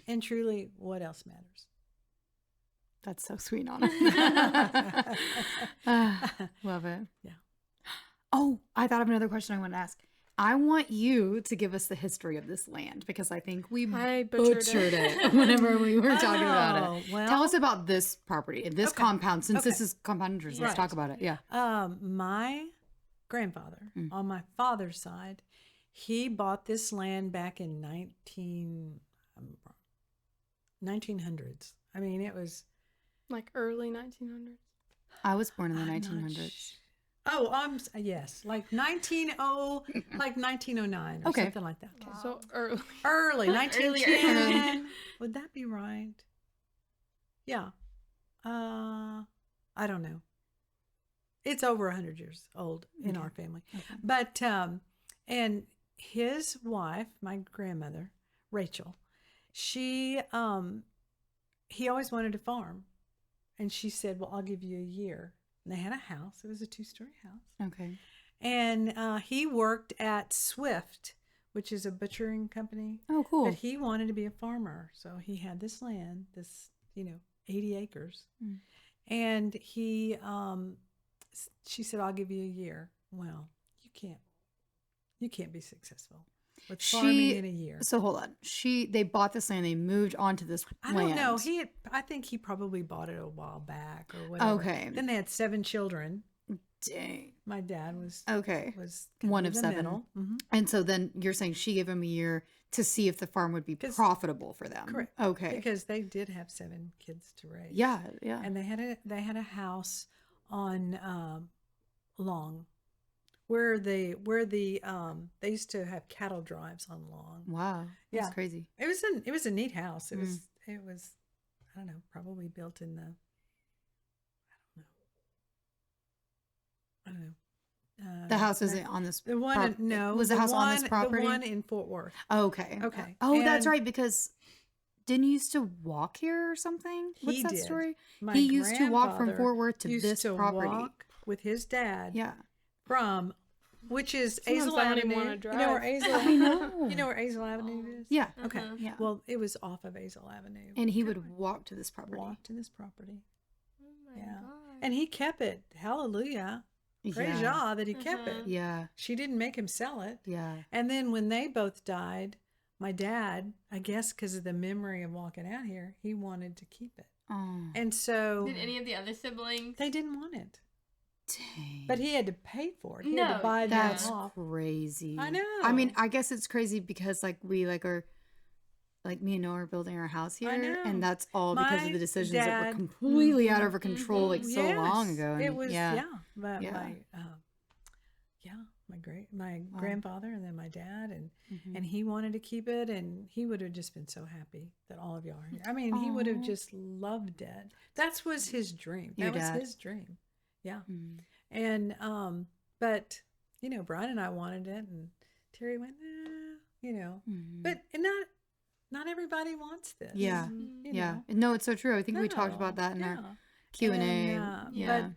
and truly, what else matters? That's so sweet, Nana. Love it. Yeah. Oh, I thought of another question I want to ask. I want you to give us the history of this land because I think we I butchered it whenever we were talking about Oh, it. well- Tell us about this property, this Okay. compound, since this Okay. is compound interest. Let's Right. talk about it. Yeah. My grandfather, on my father's side, he bought this land back in 1900s. I mean, it was. Like early 1900s. I was born in the I'm not 1900s. Oh, yes, like 1909 or Okay. something like that. Wow. So early. Early, 1910. Would that be right? Yeah. I don't know. It's over 100 years old in our family. Okay. But, and his wife, my grandmother, Rachel, he always wanted to farm. And she said, well, I'll give you a year. And they had a house. It was a 2-story house. Okay. And he worked at Swift, which is a butchering company. Oh, cool. But he wanted to be a farmer. So he had this land, 80 acres. Mm. And she said, I'll give you a year. Well, you can't be successful with farming in a year. So hold on. They bought this land. They moved onto this I land. don't know. I think he probably bought it a while back or whatever. Okay. Then they had 7 children. Dang. My dad was Okay. kind One in of the 7. middle. Mhm. And so then you're saying she gave him a year to see if the farm would be 'Cause- profitable for them. Correct. Okay. Because they did have 7 kids to raise. Yeah. Yeah. And they had a house on Long, where they used to have cattle drives on Long. Wow. That's Yeah. crazy. It was a neat house. It was I don't know, probably built in the I don't know. The house isn't on this. The one prop- no Was the house on this one- property? The one in Fort Worth. Okay. Okay. Oh, that's And- right. Because didn't you used to walk here or something? What's He that did. story? My He used to walk from grandfather Fort Worth to used this to property. walk with his dad Yeah. from which is Sometimes Azel I don't even Avenue. wanna You know where drive. Azel I know. You know where Azel Avenue is? Yeah. Okay. Uh-huh. Yeah. Well, it was off of Azel Avenue. And he would walk to this property. walk to this property. Oh my Yeah. God. And he kept it. Hallelujah. Praise Yeah. Yah that he kept it. Yeah. She didn't make him sell it. Yeah. And then when they both died, my dad, I guess because of the memory of walking out here, he wanted to keep it. Oh. And so Did any of the other siblings? they didn't want it. Dang. But he had to pay for it. He had No, to buy that That's off. crazy. I know. I mean, I guess it's crazy because we are me and Noah are building our house here, know. and that's all because My of the decisions that dad- were completely out of our control like so Yes, long ago. And It was But Yeah. my grandfather and then my dad Mhm. and he wanted to keep it, and he would have just been so happy that all of y'all are here. I mean, he would have Aw. just loved it. That was his dream. Your That was dad? his dream. Yeah. Mm. And but Brian and I wanted it, and Terry went, Mhm. but not everybody wants this. Yeah. you Yeah. know. No, it's so true. I think we talked No, about that in yeah. our Q&A. And, Yeah. But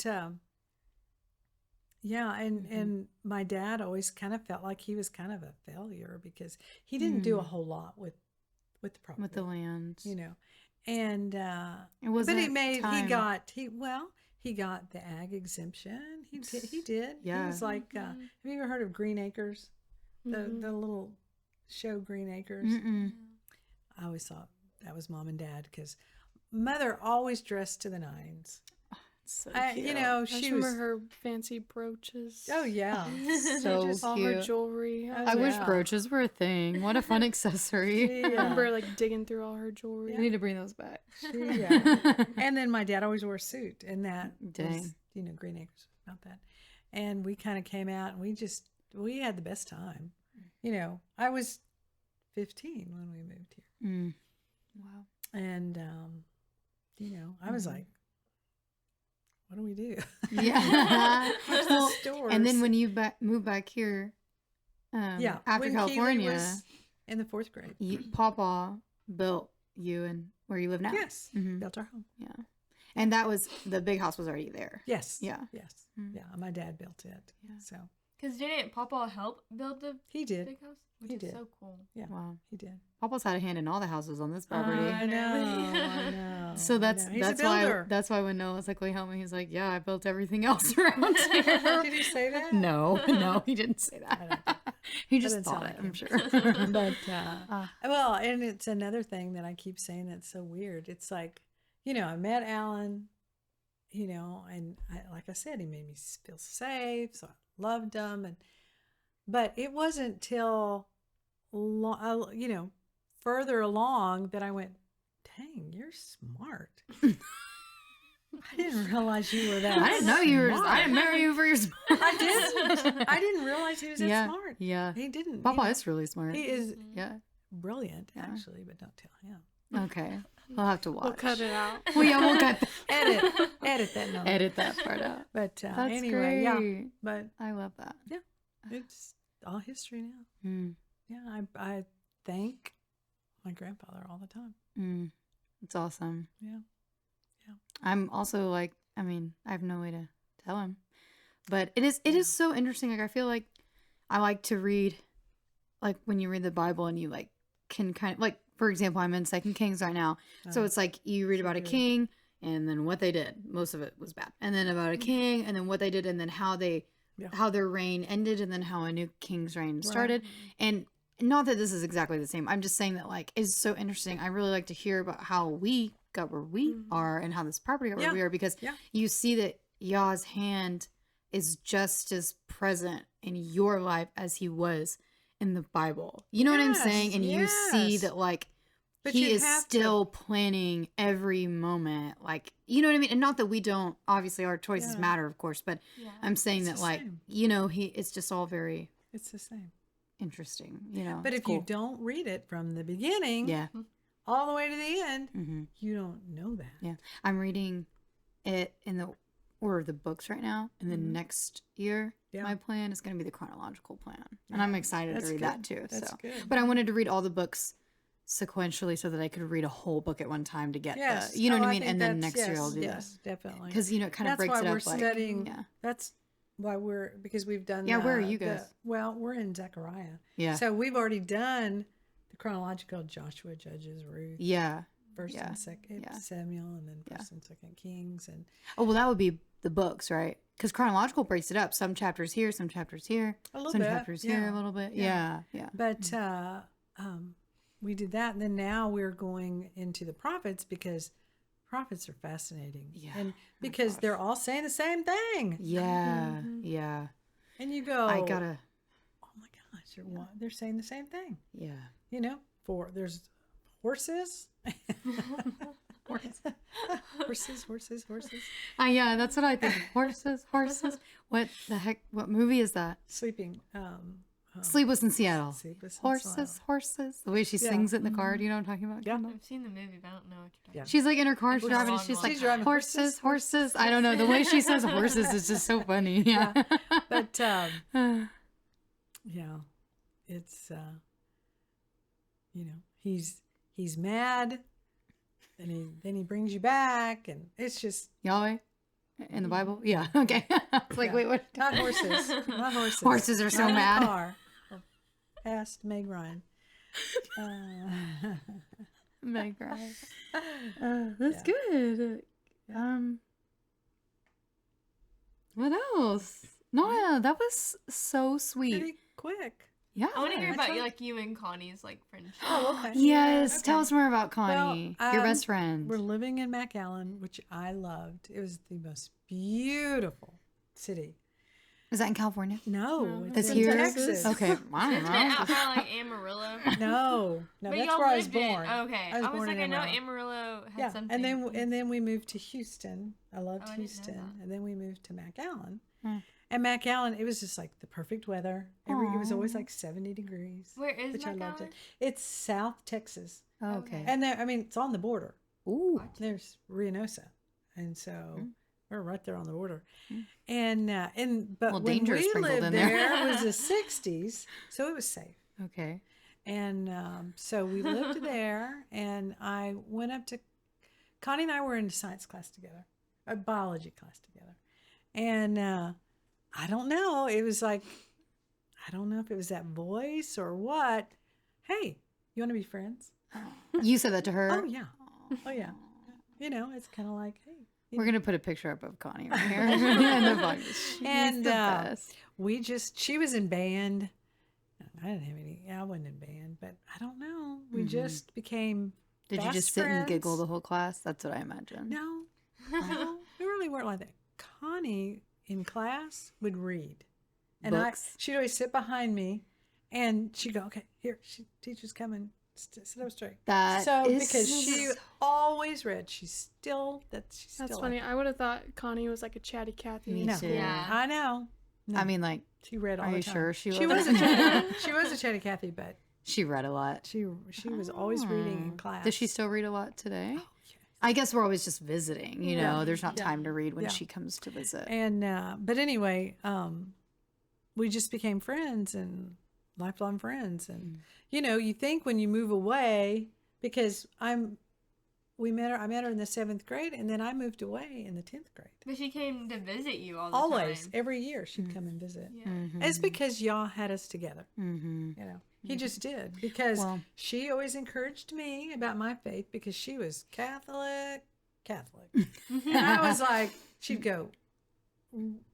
Yeah, and my dad always kind of felt like he was kind of a failure because he didn't do a whole lot with the property, with the land. you know. And It wasn't but he time. got the ag exemption. He did. Yeah. He was like, have you ever heard of Green Acres? The little show Green Acres. Mm-mm. I always thought that was mom and dad because mother always dressed to the nines. So cute. You know, I just she remember was. her fancy brooches. Oh yeah, so just all cute. her jewelry. I wish yeah. brooches were a thing. What a fun accessory. I remember like digging through all her jewelry. We need to bring those back. And then my dad always wore a suit, and that Dang. was, Green Acres was about that. And we kind of came out, and we had the best time. You know, I was 15 when we moved here, Mm. Wow. and I was like, what do we do? Yeah. Where's Well, the stores? and then when you moved back here, after when Keely California, was in the 4th grade. Papa built you and where you live now. Yes, Mhm. built our home. Yeah. And that was the big house was already there. Yes. Yeah. Yes. Mm. Yeah. My dad built it. Yeah. So Because didn't Papa help build the he did. big house? Which He is did. so cool. Yeah. Wow. He did. Papa's had a hand in all the houses on this property. I know. I know. So He's a builder. that's why when Noah was like, "Will you help me?" He's like, "Yeah, I built everything else around here." Did he say that? No, he didn't say that. He just didn't thought sound it. like I'm him. sure. But well, and it's another thing that I keep saying that's so weird. It's like, I met Alan, and like I said, he made me feel safe, so I loved him, but it wasn't till further along that I went, dang, you're smart. I didn't realize you were that. I didn't know you were. smart. I didn't marry you for your smart. I didn't realize he was that Yeah, smart. yeah. He didn't. Papa is really smart. He is Yeah. brilliant, Yeah. actually, but don't tell him. Okay. We'll have to watch. We'll cut it out. Well, yeah, we'll cut. Edit that number. Edit that part out. But That's anyway, yeah. great. But I love that. it's all history now. Mm, Yeah, I thank my grandfather all the time. mm. It's awesome. Yeah. I'm also like, I mean, I have no way to tell him, but it is so interesting. Like, I feel like I like to read, like when you read the Bible and you like can kind of like, for example, I'm in 2 Kings right now, so it's like you read about a king and then what they did. Most of it was bad, and then about a king and then what they did, and then how their reign ended, and then how a new king's reign started. And not that this is exactly the same. I'm just saying that like it's so interesting. I really like to hear about how we got where we are and how this property got where we are, because you see that Yah's hand is just as present in your life as he was in the Bible. You know what I'm saying? And you see that like But he you is have still planning every moment. Like, you know what I mean? And not that we don't, obviously our choices matter, of course, but I'm saying that the like, same. it's just all very It's the same. interesting, But if you don't read it from the beginning, Yeah. all the way to the end, Mm-hmm. you don't know that. Yeah. I'm reading it in the order of the books right now. And then next year, my plan is going to be the chronological plan. And I'm excited to read that too. That's good. But I wanted to read all the books sequentially so that I could read a whole book at one time to get Yes. you know what I I mean? think And then that's- next year I'll do yes, that. definitely. Because, it kind of That's breaks why it we're up like, studying. yeah. That's why because we've done. Yeah, where are you guys? Well, we're in Zechariah. Yeah. So we've already done the chronological Joshua, Judges, Ruth, Yeah. First Yeah. and Second Yeah. Samuel, and then First and Second Kings, and Oh, well, that would be the books, right? Because chronological breaks it up. Some chapters here, some chapters here, a little some bit. chapters here, a little bit. Yeah. But we did that, and then now we're going into the prophets because prophets are fascinating. Yeah. And because they're all saying the same thing. Yeah. Yeah. And you go, I gotta. oh my gosh, they're saying the same thing. Yeah. There's horses. horses. Yeah, that's what I think. Horses. What the heck? What movie is that? Sleeping. Sleepless in Seattle. Sleepless in Horses. The way she sings it in the car. Do you know what I'm talking about? Yeah. Kendall? I've seen the movie, but I don't know what you're talking about. She's like in her car It's a driving, and long she's one. like, She's driving horses. I don't know. The way she says horses is just so funny. Yeah. But yeah, it's he's mad, and then he brings you back, and it's just Yahweh. In the Bible? Yeah. Okay. It's like, Yeah. wait, what? Not horses. Not horses. Horses are so Not in the mad. car. Past Meg Ryan. Meg Ryan. That's good. What else? No, that was so sweet. Pretty quick. Yeah. I want to hear I about tried- like you and Connie's like friendship. Oh, okay. Yes. Okay. Tell us more about Connie, Well, your best friend. We're living in McAllen, which I loved. It was the most beautiful city. Is that in California? No, No, it's It's in here. Texas. Okay. I Isn't don't it know. out by like Amarillo? No, But that's y'all where I was lived in- born. Okay. I was born like, in I know Amarillo. Amarillo had Yeah, something. and then we moved to Houston. I loved Oh, I didn't know Houston, that. and then we moved to McAllen. Hmm. And McAllen, it was just like the perfect weather. It was always Aw. like 70 degrees, Where is which I loved McAllen? it. It's South Texas, Oh, okay. and there, I mean, it's on the border. Ooh. There's Reynosa, and so Mm. we're right there on the border. Mm. But Well, when danger we sprinkled lived in there. there, it was the 60s, so it was safe. Okay. And so we lived there, and I went up to Connie and I were in a science class together, a biology class together, and I don't know. It was like, I don't know if it was that voice or what. Hey, you want to be friends? You said that to her? Oh yeah, oh yeah. You know, it's kind of like, hey. We're going to put a picture up of Connie right here in the box. She's And the best. she was in band. I didn't have any. I wasn't in band, but I don't know. We just became. Did you fast just sit and giggle friends. the whole class? That's what I imagine. No, no, we really weren't like that. Connie in class would read, and Books? she'd always sit behind me, and she'd go, "Okay, here, teacher's coming. Sit up straight." That So is because she so- always read, she's still That's still funny. like I would have thought Connie was like a chatty Cathy. Me in No. too. school. Yeah. I know. No, I mean, like, she read all are the you time. sure she was a wasn't? she was a chatty Cathy, but she read a lot. she was always reading in Oh. class. Does she still read a lot today? Oh, yes. I guess we're always just visiting, you know. Yeah. There's not Yeah. time to read when Yeah. she comes to visit. And but anyway, we just became friends and lifelong friends. And you know, you think when you move away, because I met her in the 7th grade, and then I moved away in the 10th grade. But she came to visit you all the Always, time. every year she'd come and visit. Yeah. Mhm. It's because y'all had us together. Mhm. You know, he just did, because Well- she always encouraged me about my faith, because she was Catholic, and I was like, she'd go,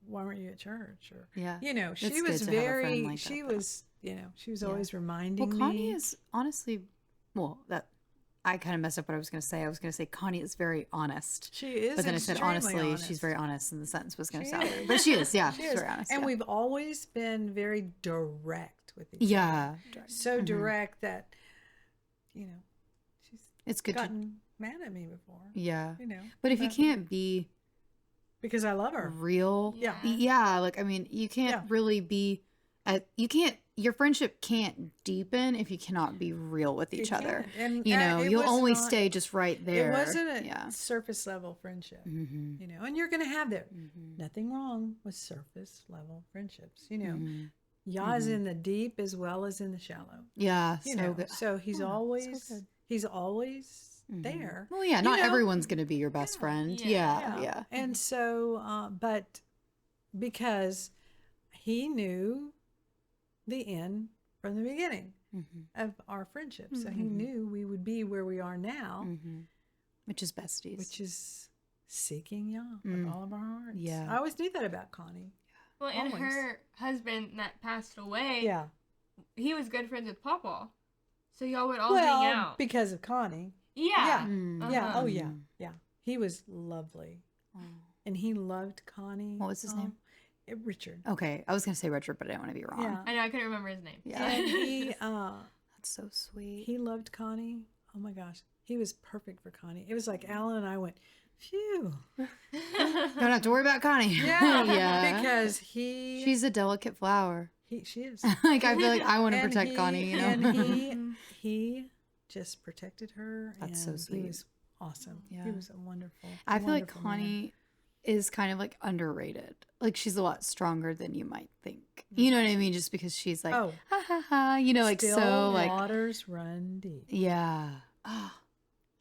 "Why weren't you at church?" Or Yeah. you know, It's she good was to have a friend very, like that, she though. was, you know, she was Yeah. always reminding Well, me. Connie is honestly, well, that I kind of messed up what I was going to say. I was going to say Connie is very honest. She is, But then I said extremely honestly, honest. she's very honest, and the sentence was going to She sound is. weird. But she is, yeah. She She's is. very honest. And yeah. we've always been very direct with each other. Yeah. So Mhm. direct that, you know, she's It's good to, gotten mad at me before. yeah. You know, But if you can't be because I love her. real, Yeah. yeah, like, I mean, you can't Yeah. really be, your friendship can't deepen if you cannot be real with each You other. can't. And You know, it you'll was only not- stay just right there. It wasn't a yeah. surface level friendship. Mm-hmm. You know, and you're going to have that. Mm-hmm. Nothing wrong with surface level friendships. You know, Mhm. Yah's in the deep as well as in the shallow. Yeah, You so know, good. so he's Oh, so always good. Mm-hmm. there. Well, yeah, You not know, everyone's going to be your best yeah, friend. yeah, Yeah. And so, but because he knew the end from the beginning Mm-hmm. of our friendship, so he knew we would be where we are now, Mm-hmm. Which is besties. which is seeking Yah Mm. with all of our hearts. Yeah. I always knew that about Connie. Well, and Always. her husband that passed away, Yeah. he was good friends with Papa. So y'all would all Well, hang out. because of Connie. Yeah. Mm. Yeah. Uh-huh. Oh, yeah. Yeah. He was lovely, Oh. and he loved Connie. What was his name? Richard. Okay, I was going to say Richard, but I didn't want to be wrong. Yeah. I know, I couldn't remember his name. Yeah. And That's so sweet. he loved Connie. Oh my gosh, he was perfect for Connie. It was like Alan and I went, phew. Don't have to worry about Connie. yeah. because he, She's a delicate flower. she is. Like, I feel like I want to And protect he- Connie, you know? And he just protected her. That's so and sweet. He was awesome. Yeah. He was a wonderful. I feel like wonderful man. Connie is kind of like underrated. Like, she's a lot stronger than you might think. You know what I mean? Just because she's like, Oh, ha ha ha, you know, like, still so like, waters run deep. yeah. Oh,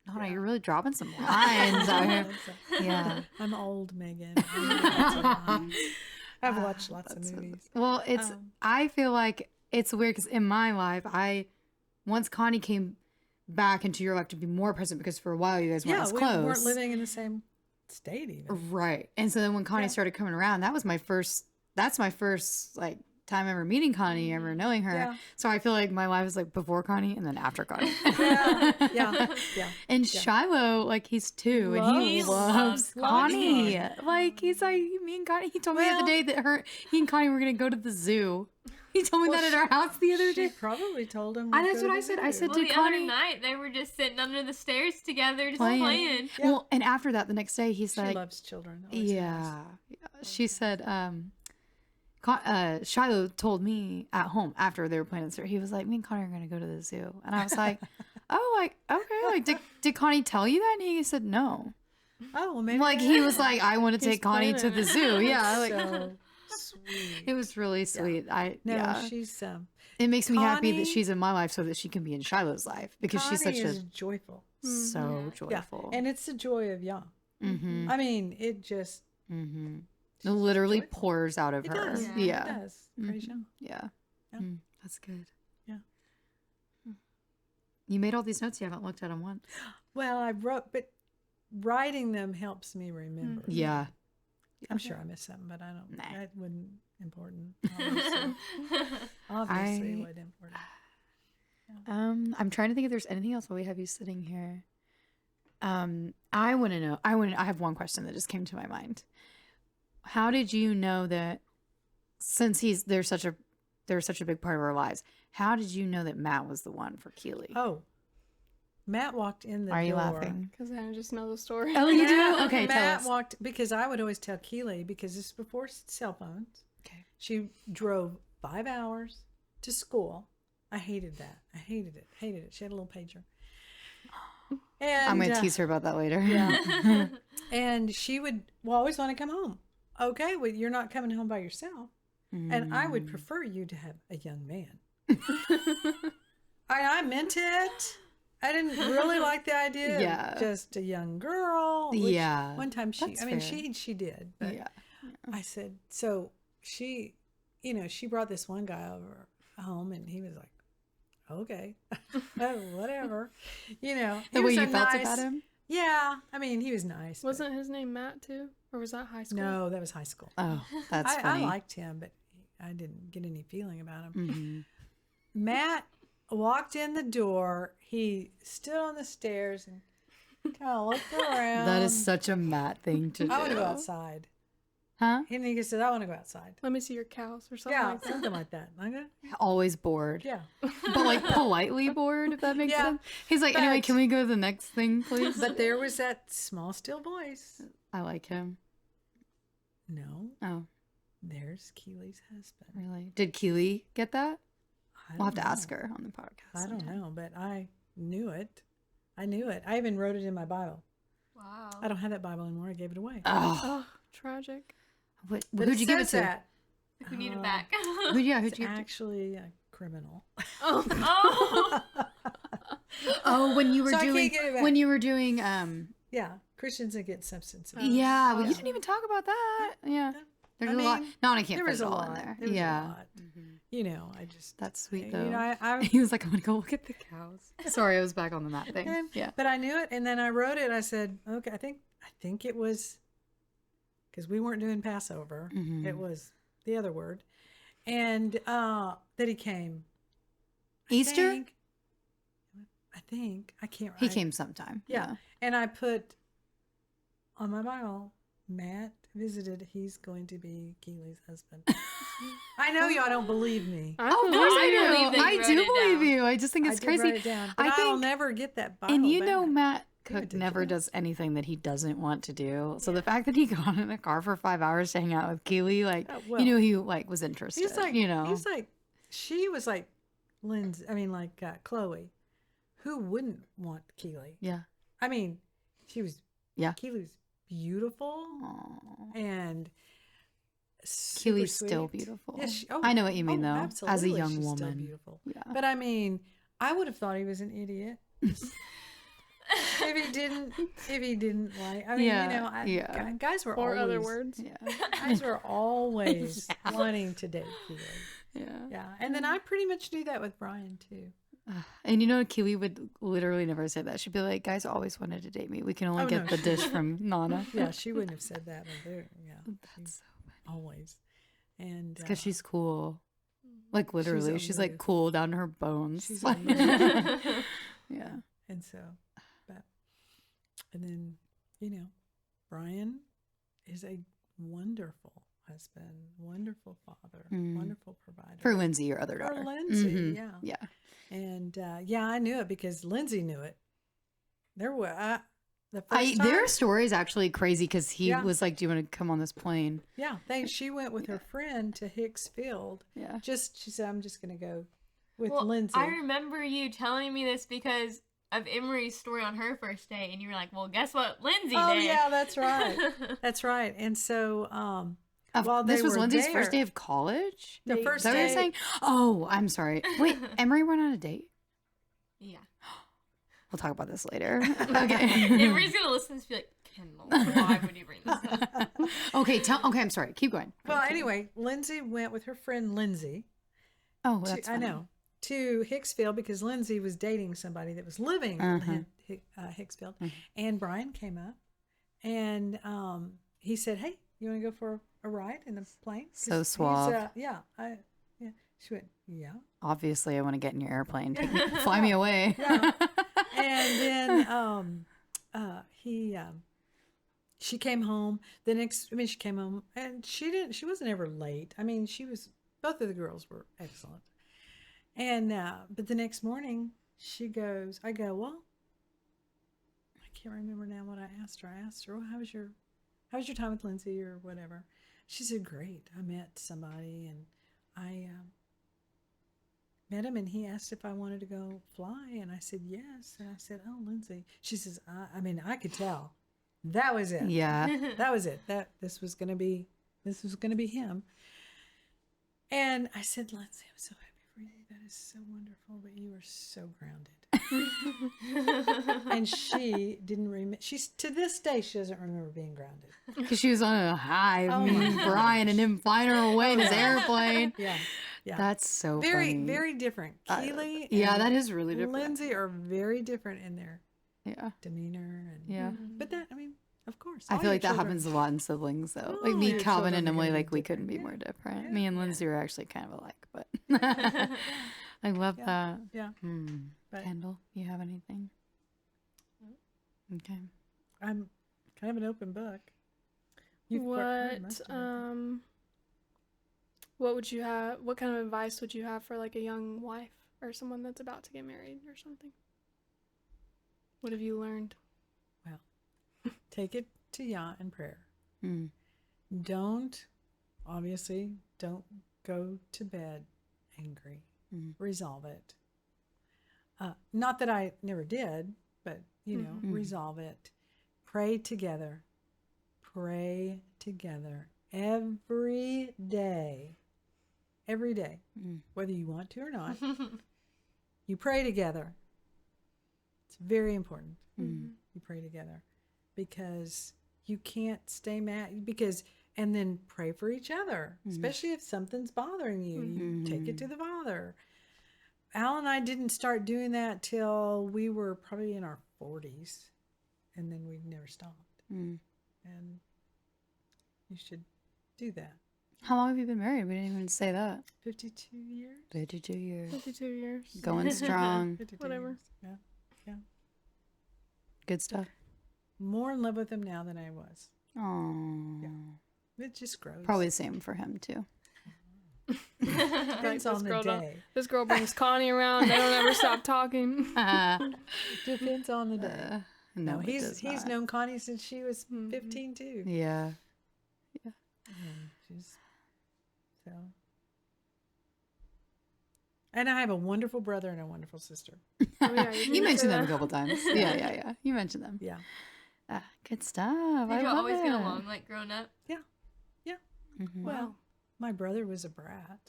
Nana, you're really dropping some lines out here. Yeah. I'm old, Megan. I've watched lots of movies. Well, I feel like it's weird because in my life, once Connie came back into your life to be more present because for a while you guys weren't as close. We weren't living in the same state even. Right. And so then when Connie started coming around, that's my first like time ever meeting Connie, ever knowing her. Yeah. So I feel like my life is like before Connie and then after Connie. Yeah. And Shiloh, like he's 2 and he loves Connie. Like he's like, me and Connie, he told me the other day that he and Connie were going to go to the zoo. He told me that at our house the other day. She probably told him. That's what I said. I said to the Connie. other night they were just sitting under the stairs together, just playing. Yeah. Well, and after that, the next day, he's like, she loves children. Yeah. She said, Shiloh told me at home after they were playing the he was like, me and Connie are going to go to the zoo. And I was like, oh, like, okay. Like, did Connie tell you that? And he said, no. Oh, well, maybe. Like, he was like, I want to take Connie to the zoo. Yeah. Like, so sweet. It was really sweet. She's it makes me happy that she's in my life so that she can be in Shiloh's life because Connie she's such is joyful. So joyful. And it's the joy of young. Mm-hmm. I mean, it just it literally pours out of her. Does. Yeah. It does. Praise young. Yeah. That's good. Yeah. You made all these notes. You haven't looked at them once. Well, I wrote, but writing them helps me remember. Yeah. I'm sure I missed something, but I don't. That wasn't important. Obviously, it wasn't important. Yeah. I'm trying to think if there's anything else while we have you sitting here. I want to know. I have one question that just came to my mind. How did you know that? Since they're such a big part of our lives. How did you know that Matt was the one for Keely? Oh, Matt walked in the door. Are you laughing? Because I just know the story. Oh, you do? Okay, Matt tell us. walked because I would always tell Keely because this is before cell phones. Okay. She drove 5 hours to school. I hated that. I hated it. She had a little pager. And I'm going to tease her about that later. Yeah. And she would always want to come home. Okay, well, you're not coming home by yourself. And I would prefer you to have a young man. I meant it. I didn't really like the idea of just a young girl. Which one time she did. But I said, so she brought this one guy over home and he was like, okay, whatever. The way you felt about him? Yeah. I mean, he was nice. Wasn't his name Matt too? Or was that high school? No, that was high school. Oh, that's funny. I liked him, but I didn't get any feeling about him. Matt walked in the door. He stood on the stairs and kind of looked around. That is such a Matt thing to do. I want to go outside. Huh? And he said, I want to go outside. Let me see your cows or something Yeah, like that. something like that. Okay. Always bored. Yeah. But like politely bored, if that makes sense. He's like, anyway, can we go to the next thing, please? But there was that small, still voice. I like him. No. Oh. There's Keely's husband. Really? Did Keely get that? We'll have to know. ask her on the podcast. I don't know, but I knew it. I even wrote it in my Bible. Wow. I don't have that Bible anymore. I gave it away. Oh, tragic. Who'd you give it to? That. We need it back. Who'd you give It's it to? actually a criminal. Oh. Oh, when you were So I can't doing get it back. when you were doing Yeah, Christians against substance abuse. yeah, well, you didn't even talk about that. Yeah. There's a lot. No, I can't There put was it a all lot in there. There was Yeah. a lot. I just That's sweet though. I He was like, I'm gonna go look at the cows. Sorry, I was back on the Matt thing. Yeah. But I knew it, and then I wrote it. I said, okay, I think it was because we weren't doing Passover. It was the other word, and that he came. Easter? I think I can't. He came sometime. Yeah. And I put on my Bible, Matt visited. He's going to be Keely's husband. I know y'all don't believe me. Of course I do. that I you do wrote it believe down. you. I just think it's I did crazy. write it down, but I'll never get that Bible. And back. Matt Give it Cook to never Keely. does anything that he doesn't want to do. So the fact that he got in a car for 5 hours to hang out with Keely, like well, you knew he like was interested. He's like, He's like, she was like Lindsay. I mean, like Chloe. Who wouldn't want Keely? yeah. I mean, she was. Yeah. Keely was beautiful Aww. and. super Keely's sweet. still beautiful. Yes, I know what you mean, though. As a absolutely, young she's still woman. beautiful. Yeah. But I mean, I would have thought he was an idiot. if he didn't like, I mean, guys were Or always, other words. Yeah. guys were always wanting to date Keely. Yeah. Yeah. And then I pretty much do that with Brian too. And Kiwi would literally never say that. She'd be like, guys always wanted to date me. We can only get the dish from Nana. Yeah, she wouldn't have said that either. Yeah. That's so funny. Always. And because she's cool. Like literally, she's like aloof. cool down to her bones. She's Like- aloof. yeah. And so, and then, Brian is a wonderful husband, wonderful father, wonderful provider. For Lindsay, your other daughter. For Lindsay, Mhm. yeah. Yeah. And I knew it because Lindsay knew it. There were the first time. Their story is actually crazy because he Yeah. was like, "Do you want to come on this plane?" Yeah, she went with her friend to Hicksfield. Yeah. She said, "I'm just going to go with Well, Lindsay." I remember you telling me this because of Emery's story on her first day, and you were like, "Well, guess what, Lindsay Oh did." yeah, that's right. That's right. And so, while this they was were Lindsay's first day there- of college. The Is first that what you're day. saying? Oh, I'm sorry. Wait, Emery went on a date. Yeah. We'll talk about this later. Okay. Emery's gonna listen to this and be like, "Kendall, why would you bring this up?" Okay. Okay. I'm sorry. Keep going. Well, anyway, Lindsay went with her friend Lindsay. Oh, that's I funny. know, to Hicksfield because Lindsay was dating somebody that was living in Hicksfield. And Brian came up and he said, "Hey, you want to go for a ride in the plane?" 'Cause So suave. yeah. She went, "Yeah." Obviously, I want to get in your airplane. Fly me away. Yeah. And then she came home she came home and she wasn't ever late. I mean, both of the girls were excellent. And but the next morning I go, "Well, I can't remember now what I asked her. I asked her, "Well, how was your time with Lindsay or whatever?" She said, "Great. I met somebody and I met him and he asked if I wanted to go fly." And I said, "Yes." And I said, "Oh, Lindsay." She says, I could tell. That was it. Yeah. That was it. This was going to be him. And I said, "Lindsay, I'm so happy for you. That is so wonderful, but you are so grounded." And she didn't remember. To this day, she doesn't remember being grounded. Because she was on a high. Oh Me my and Brian and him flying her away in his airplane. Yeah. Yeah. That's so very, funny. very different. Keely Yeah, and that is really different. Lindsay are very different in their Yeah. demeanor. And, Yeah. But of course. I all feel your like that children- happens a lot in siblings, though. All Like me, your Calvin, children and are Emily, gonna be like we couldn't be different. more different. Yeah. Me and Lindsay were actually kind of alike, but I love that. Yeah. But Kendall, you have anything? Okay. I'm kind of an open book. You've heard most of it. What would you have? What kind of advice would you have for like a young wife or someone that's about to get married or something? What have you learned? Well, take it to Yah in prayer. Mm. Don't go to bed angry. Resolve it. Not that I never did, but resolve it. Pray together. Pray together every day. Every day, whether you want to or not. You pray together. It's very important. You pray together because you can't stay mad and then pray for each other, especially if something's bothering you. You take it to the Father. Al and I didn't start doing that till we were probably in our 40s, and then we never stopped. And you should do that. How long have you been married? We didn't even say that. 52 years. 52 years. 52 years. Going strong. 52 Whatever. years. Yeah. Good stuff. More in love with him now than I was. Oh. Yeah. It just grows. Probably the same for him too. Depends on the day. This girl brings Connie around. They don't ever stop talking. Depends on the day. No, it he's does not. known Connie since she was 15 too. Yeah. And I have a wonderful brother and a wonderful sister. Oh, yeah, You mentioned them a couple times. Yeah. You mentioned them. Yeah. Good stuff. Did I you love always it. get along like growing up? Yeah. Well, my brother was a brat.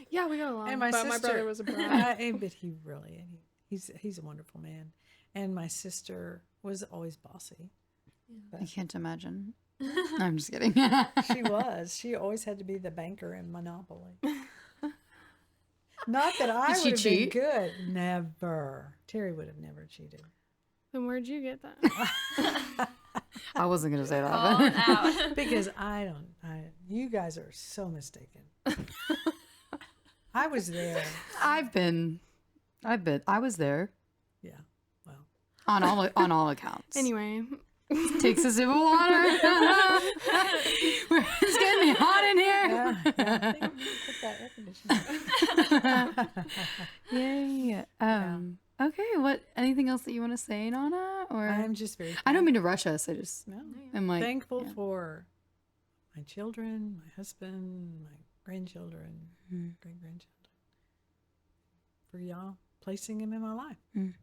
Yeah, we got along. And my but sister, my brother was a brat. but he's a wonderful man. And my sister was always bossy. I can't imagine. I'm just kidding. She was. She always had to be the banker in Monopoly. Not that I Did she would have been cheat? good. Never. Terry would have never cheated. Then where'd you get that? I wasn't gonna say that. Call But it out. Because you guys are so mistaken. I was there. I was there Yeah. Well, on all accounts. Anyway, Takes a sip of water. It's getting hot in here. yeah, I think we put that air conditioner. Yay. Okay. What? Anything else that you want to say, Nana? Or I'm just very I don't mean to rush us. I just no, am like thankful for my children, my husband, my grandchildren, great grandchildren, for y'all placing him in my life. Mm.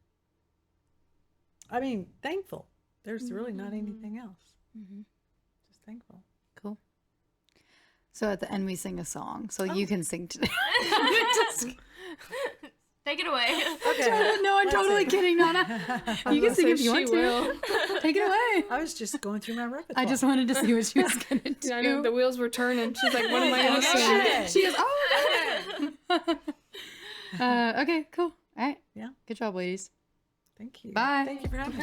I mean, thankful. There's really not anything else. Just thankful. Cool. So at the end we sing a song. So you can sing today. Take it away. Okay. No, I'm totally kidding, Nana. You can sing if you want she to. will. Take it away. I was just going through my repertoire. I just wanted to see what she was gonna do. Yeah, I know the wheels were turning. She's like, "What am I gonna Okay. sing?" She goes, oh. Okay, cool. All right. Yeah. Good job, ladies. Thank you. Bye. Thank you for having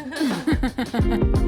me.